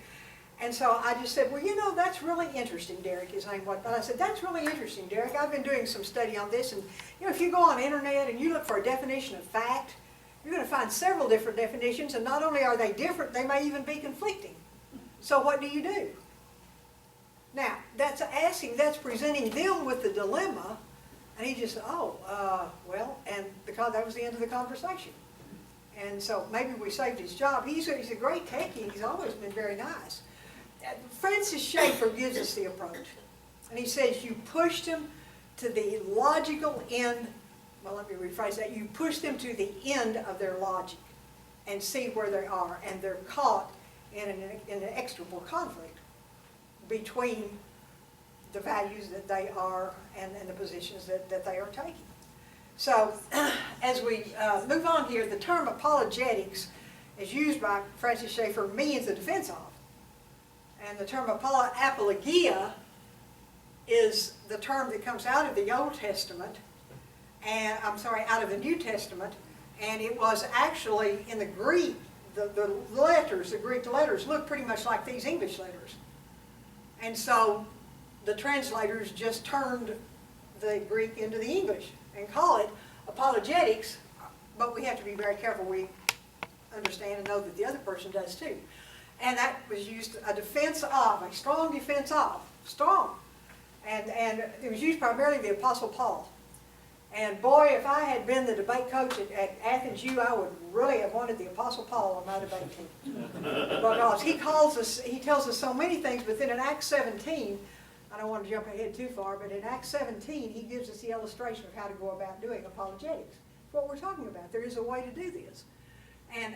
And so I just said, well, that's really interesting, Derek. His name was. But I said, that's really interesting, Derek. I've been doing some study on this. And, if you go on the internet and you look for a definition of fact, you're going to find several different definitions. And not only are they different, they may even be conflicting. So what do you do? Now, that's presenting them with the dilemma. And he just said, well, and because that was the end of the conversation. And so maybe we saved his job. He's a great techie, and he's always been very nice. Francis Schaeffer gives us the approach. And he says you pushed them to the logical end. Well, let me rephrase that. You push them to the end of their logic and see where they are. And they're caught in an inextricable conflict between the values that they are and the positions that they are taking. So as we move on here, the term apologetics, as used by Francis Schaeffer, means the defense of. And the term apologia is the term that comes out of the Old Testament, and out of the New Testament, and it was actually in the Greek, the Greek letters look pretty much like these English letters. And so the translators just turned the Greek into the English and call it apologetics, but we have to be very careful we understand and know that the other person does too. And that was used, a strong defense of, strong. And it was used primarily the Apostle Paul. And boy, if I had been the debate coach at Athens U, I would really have wanted the Apostle Paul on my debate team. Because he tells us so many things, but then in Acts 17, I don't want to jump ahead too far, but in Acts 17, he gives us the illustration of how to go about doing apologetics. That's what we're talking about. There is a way to do this. And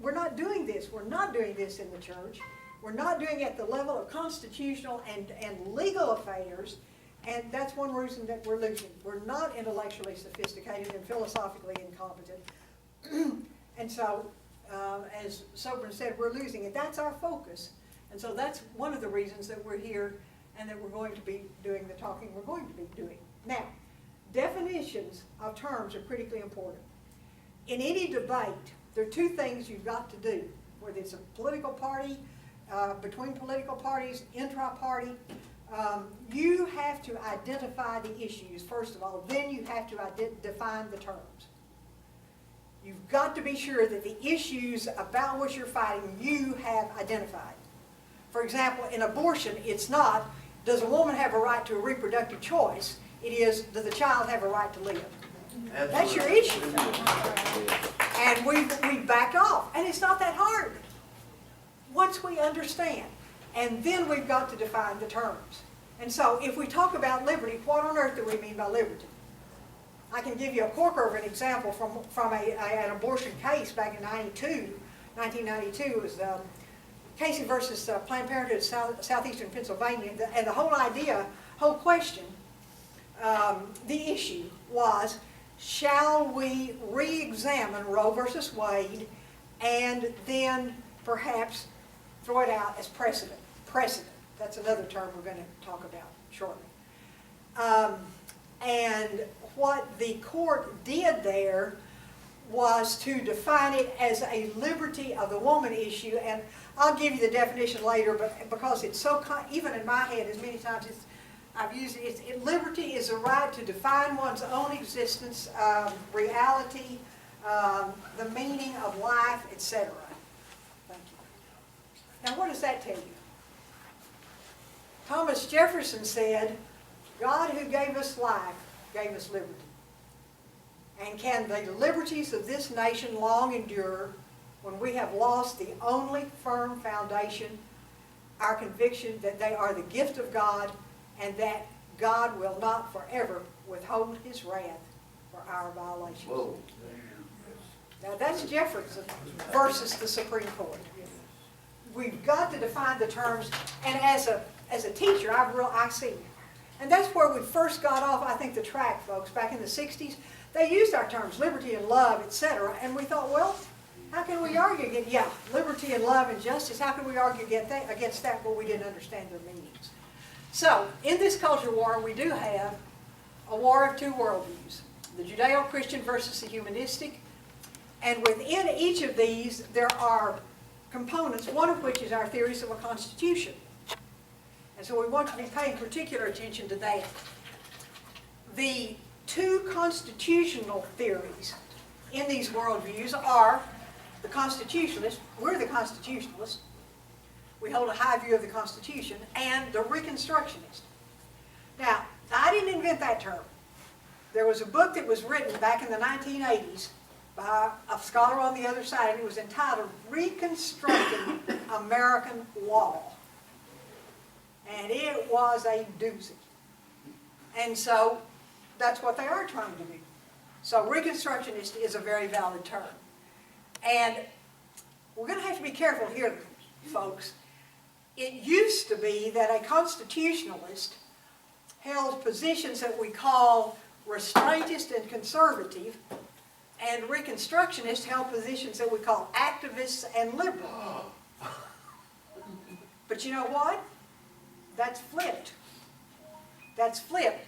we're not doing this. We're not doing this in the church. We're not doing it at the level of constitutional and legal affairs, and that's one reason that we're losing. We're not intellectually sophisticated and philosophically incompetent. And so, as Sobran said, we're losing it. That's our focus. And so that's one of the reasons that we're here and that we're going to be doing the talking we're going to be doing. Now, definitions of terms are critically important. In any debate, there are two things you've got to do, whether it's a political party, between political parties, intra-party. You have to identify the issues, first of all. Then you have to define the terms. You've got to be sure that the issues about which you're fighting, you have identified. For example, in abortion, it's not, does a woman have a right to a reproductive choice? It is, does the child have a right to live? Absolutely. That's your issue. And we've backed off. And it's not that hard. Once we understand. And then we've got to define the terms. And so if we talk about liberty, what on earth do we mean by liberty? I can give you a corker of an example from an abortion case back in 1992. It was Casey versus Planned Parenthood, southeastern Pennsylvania. And the whole question, the issue was, shall we re-examine Roe versus Wade and then perhaps throw it out as precedent? Precedent. That's another term we're going to talk about shortly. And what the court did there was to define it as a liberty of the woman issue. And I'll give you the definition later, but because it's so, even in my head, as many times I've used it, liberty is a right to define one's own existence, reality, the meaning of life, etc. Thank you. Now, what does that tell you? Thomas Jefferson said, God who gave us life gave us liberty. And can the liberties of this nation long endure when we have lost the only firm foundation, our conviction that they are the gift of God and that God will not forever withhold his wrath for our violations? Whoa. Now that's Jefferson versus the Supreme Court. We've got to define the terms, and as as a teacher, I see it. And that's where we first got off, I think, the track, folks, back in the 60s. They used our terms, liberty and love, etc. And we thought, well, how can we argue against, yeah, liberty and love and justice, how can we argue against that, but we didn't understand their meanings. So, in this culture war, we do have a war of two worldviews, the Judeo-Christian versus the humanistic. And within each of these, there are components, one of which is our theories of a constitution. And so we want to be paying particular attention to that. The two constitutional theories in these worldviews are the constitutionalist, we're the constitutionalists, we hold a high view of the Constitution, and the reconstructionist. Now, I didn't invent that term. There was a book that was written back in the 1980s by a scholar on the other side, and it was entitled Reconstructing American Law. And it was a doozy. And so, that's what they are trying to do. So, Reconstructionist is a very valid term. And we're going to have to be careful here, folks. It used to be that a constitutionalist held positions that we call restraintist and conservative, and Reconstructionists held positions that we call activists and liberal. But you know what? That's flipped. That's flipped.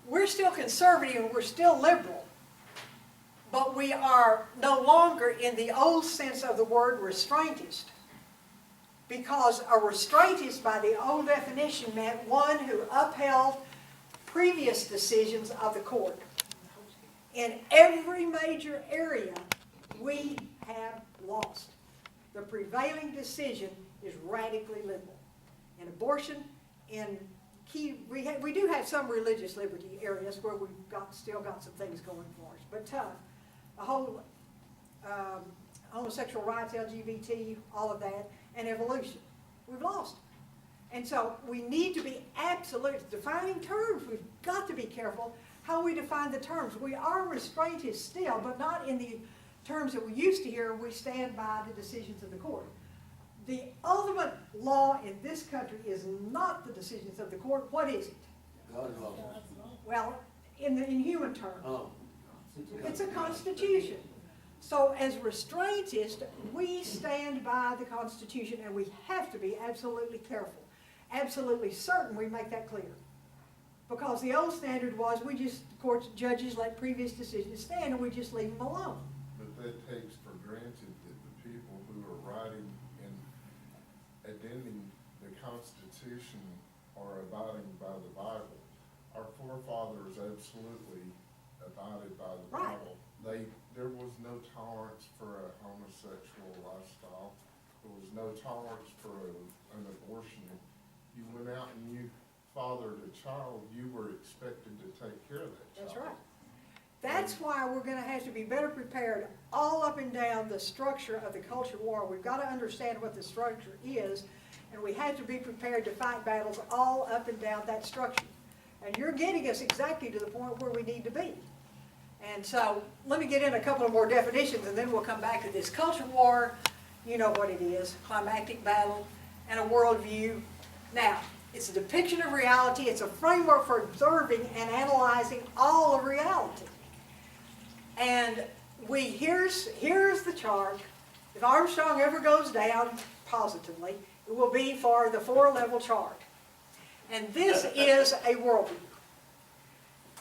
We're still conservative and we're still liberal, but we are no longer in the old sense of the word restraintist, because a restraintist by the old definition meant one who upheld previous decisions of the court. In every major area, we have lost. The prevailing decision is radically liberal. In abortion, in key, we do have some religious liberty areas where we've still got some things going for us. But the whole homosexual rights, LGBT, all of that, and evolution, we've lost. And so we need to be absolute. Defining terms, we've got to be careful how we define the terms. We are restraintists still, but not in the terms that we used to hear. We stand by the decisions of the court. The ultimate law in this country is not the decisions of the court. What is it? God's law. Well, in human terms, Oh. it's a constitution. So as restraintists, we stand by the Constitution, and we have to be absolutely careful, absolutely certain we make that clear. Because the old standard was we just, the courts, judges let previous decisions stand and we just leave them alone. But that takes for granted that the people who are writing and addending the Constitution are abiding by the Bible. Our forefathers absolutely abided by the Right. Bible. There was no tolerance for a homosexual lifestyle. There was no tolerance for an abortion. You went out and you fathered a child, you were expected to take care of that child. That's right. That's why we're going to have to be better prepared all up and down the structure of the culture war. We've got to understand what the structure is, and we have to be prepared to fight battles all up and down that structure. And you're getting us exactly to the point where we need to be. And so, let me get in a couple of more definitions, and then we'll come back to this culture war. You know what it is, climactic battle, and a worldview. Now, it's a depiction of reality. It's a framework for observing and analyzing all of reality. And here's the chart. If Armstrong ever goes down, positively, it will be for the 4-level chart. And this is a worldview.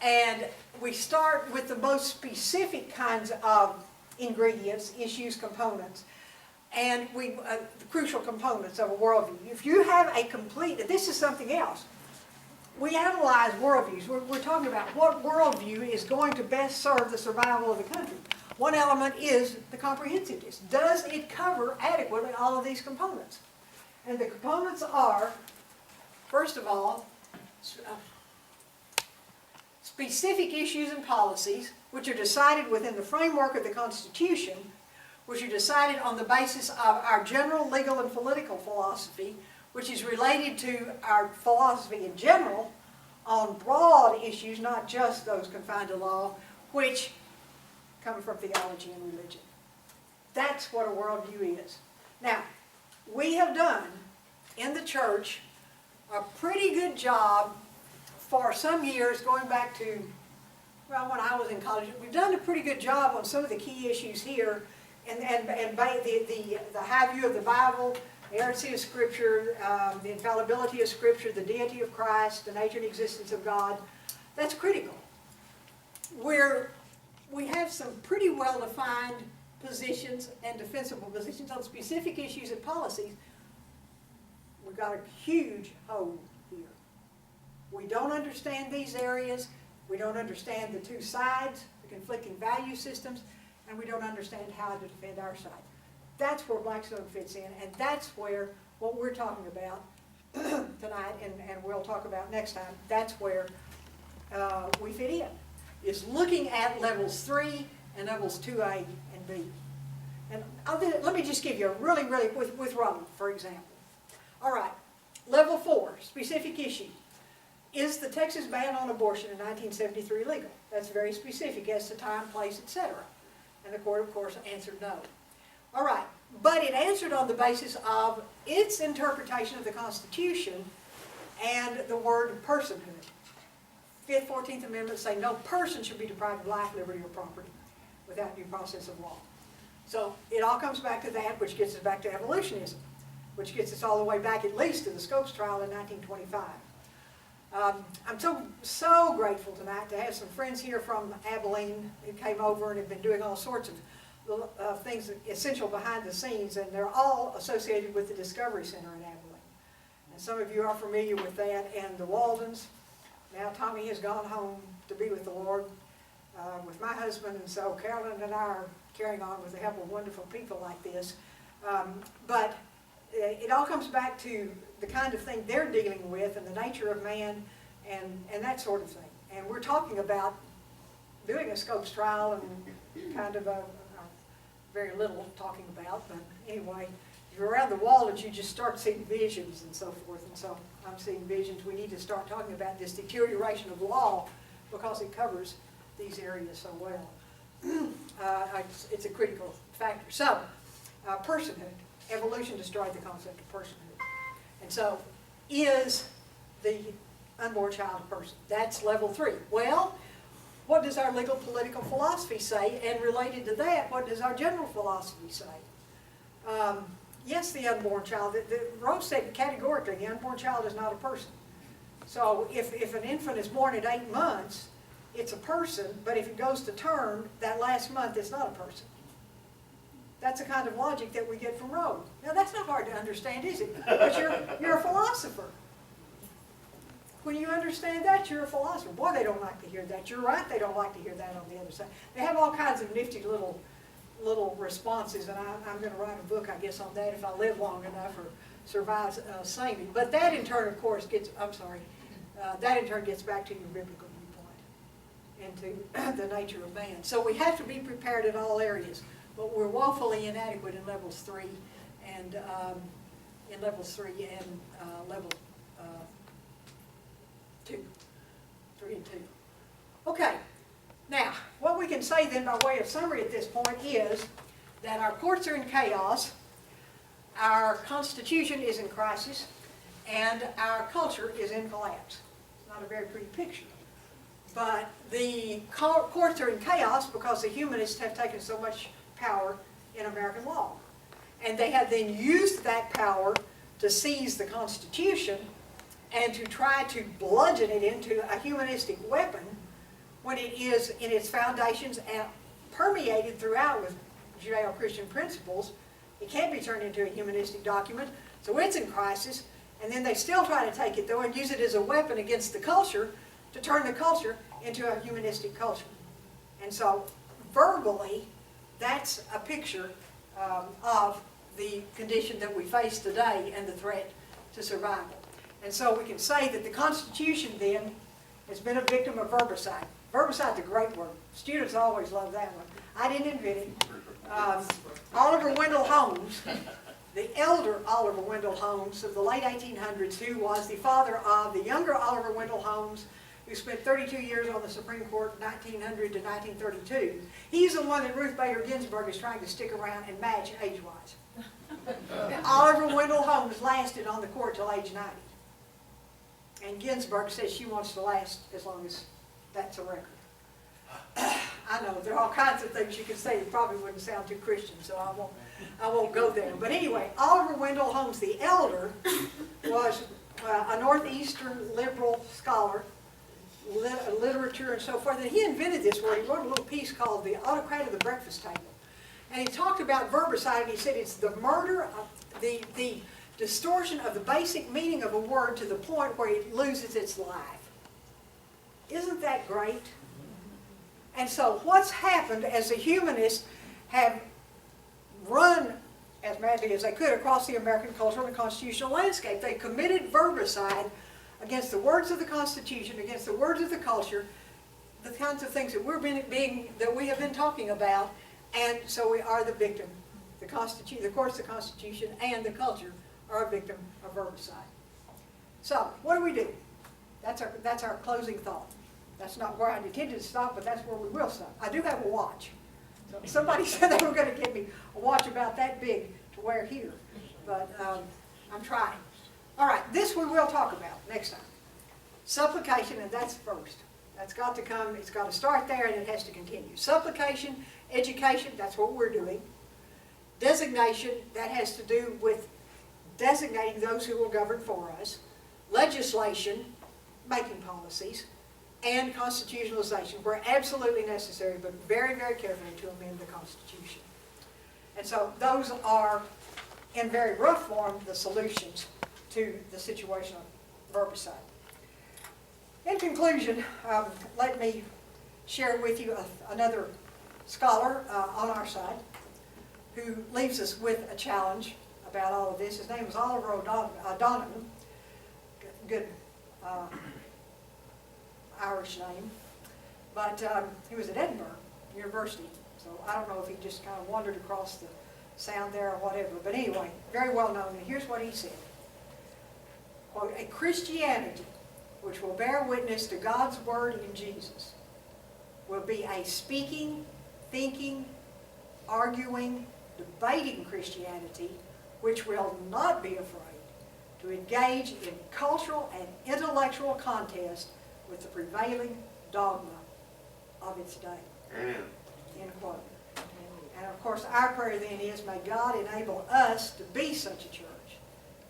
And we start with the most specific kinds of ingredients, issues, components, and the crucial components of a worldview. If you have a complete, this is something else. We analyze worldviews. We're talking about what worldview is going to best serve the survival of the country. One element is the comprehensiveness. Does it cover adequately all of these components? And the components are, first of all, specific issues and policies, which are decided within the framework of the Constitution, which are decided on the basis of our general legal and political philosophy, which is related to our philosophy in general on broad issues, not just those confined to law, which come from theology and religion. That's what a worldview is. Now, we have done in the church a pretty good job for some years, going back to, well, when I was in college. We've done a pretty good job on some of the key issues here, and the high view of the Bible, the inerrancy of Scripture, the infallibility of Scripture, the deity of Christ, the nature and existence of God. That's critical. We have some pretty well-defined positions and defensible positions on specific issues and policies. We've got a huge hole here. We don't understand these areas. We don't understand the two sides, the conflicting value systems, and we don't understand how to defend our side. That's where Blackstone fits in, and that's where what we're talking about tonight, and we'll talk about next time, that's where we fit in, is looking at levels 3 and levels 2A and B. And let me just give you a really, with Rome, for example. All right, level 4, specific issue. Is the Texas ban on abortion in 1973 legal? That's very specific as to time, place, etc. And the court, of course, answered no. All right, but it answered on the basis of its interpretation of the Constitution and the word personhood. 5th, 14th Amendments say no person should be deprived of life, liberty, or property without due process of law. So it all comes back to that, which gets us back to evolutionism, which gets us all the way back at least to the Scopes trial in 1925. I'm so grateful tonight to have some friends here from Abilene who came over and have been doing all sorts of things essential behind the scenes, and they're all associated with the Discovery Center in Abilene. And some of you are familiar with that, and the Waldens. Now Tommy has gone home to be with the Lord with my husband, and so Carolyn and I are carrying on with the help of wonderful people like this. But it all comes back to the kind of thing they're dealing with and the nature of man and that sort of thing. And we're talking about doing a Scopes trial and kind of very little talking about, but anyway, if you're around the Waldens, you just start seeing visions and so forth. And so I'm seeing visions. We need to start talking about this deterioration of law because it covers these areas so well. It's a critical factor. So, personhood. Evolution destroyed the concept of personhood. And so, is the unborn child a person? That's level 3. Well, what does our legal political philosophy say? And related to that, what does our general philosophy say? Yes, the unborn child. Rose said categorically, the unborn child is not a person. So if an infant is born at 8 months, it's a person, but if it goes to term, that last month it's not a person. That's the kind of logic that we get from Rose. Now that's not hard to understand, is it? But you're a philosopher. When you understand that, you're a philosopher. Boy, they don't like to hear that. You're right, they don't like to hear that on the other side. They have all kinds of nifty little responses, and I'm going to write a book, I guess, on that if I live long enough or survive seeing it. But that in turn, of course, that in turn gets back to your biblical viewpoint and to the nature of man. So we have to be prepared in all areas, but we're woefully inadequate in levels 3 and level 2, 3 and 2. Okay. Now, what we can say then by way of summary at this point is that our courts are in chaos, our Constitution is in crisis, and our culture is in collapse. It's not a very pretty picture. But the courts are in chaos because the humanists have taken so much power in American law. And they have then used that power to seize the Constitution and to try to bludgeon it into a humanistic weapon when it is in its foundations and permeated throughout with Judeo-Christian principles. It can't be turned into a humanistic document, so it's in crisis. And then they still try to take it, though, and use it as a weapon against the culture to turn the culture into a humanistic culture. And so, verbally, that's a picture of the condition that we face today and the threat to survival. And so we can say that the Constitution, then, has been a victim of verbicide. Verbicide's a great word. Students always love that one. I didn't invent it. Oliver Wendell Holmes, the elder Oliver Wendell Holmes of the late 1800s, who was the father of the younger Oliver Wendell Holmes, who spent 32 years on the Supreme Court, 1900 to 1932. He's the one that Ruth Bader Ginsburg is trying to stick around and match age-wise. Oliver Wendell Holmes lasted on the court till age 90. And Ginsburg says she wants to last as long as that's a record. I know, there are all kinds of things you could say that probably wouldn't sound too Christian, so I won't go there. But anyway, Oliver Wendell Holmes the Elder was a Northeastern liberal scholar, literature and so forth, and he invented this word. He wrote a little piece called The Autocrat of the Breakfast Table. And he talked about verbicide, and he said it's the murder of the distortion of the basic meaning of a word to the point where it loses its life. Isn't that great? And so what's happened as the humanists have run as madly as they could across the American cultural and constitutional landscape, they committed verbicide against the words of the Constitution, against the words of the culture, the kinds of things that we have been talking about, and so we are the victim. The Constitution, the courts, the Constitution, and the culture are a victim of verbicide. So what do? That's our closing thought. That's not where I intended to stop, but that's where we will stop. I do have a watch. So somebody said they were going to give me a watch about that big to wear here, but I'm trying. All right, this we will talk about next time. Supplication, and that's first. That's got to come, it's got to start there, and it has to continue. Supplication, education, that's what we're doing. Designation, that has to do with designating those who will govern for us. Legislation, making policies. And constitutionalization, where absolutely necessary, but very, very carefully to amend the Constitution. And so those are, in very rough form, the solutions to the situation of verbicide. In conclusion, let me share with you another scholar on our side who leaves us with a challenge about all of this. His name is Oliver O'Donovan. Good Irish name, but he was at Edinburgh University, so I don't know if he just kind of wandered across the sound there or whatever, but anyway, very well known, and here's what he said. Quote, a Christianity which will bear witness to God's word in Jesus will be a speaking, thinking, arguing, debating Christianity which will not be afraid to engage in cultural and intellectual contest with the prevailing dogma of its day. Amen. End quote. And of course, our prayer then is, may God enable us to be such a church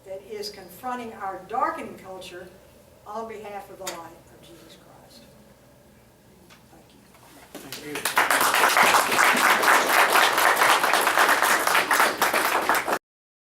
that is confronting our darkening culture on behalf of the light of Jesus Christ. Thank you. Thank you.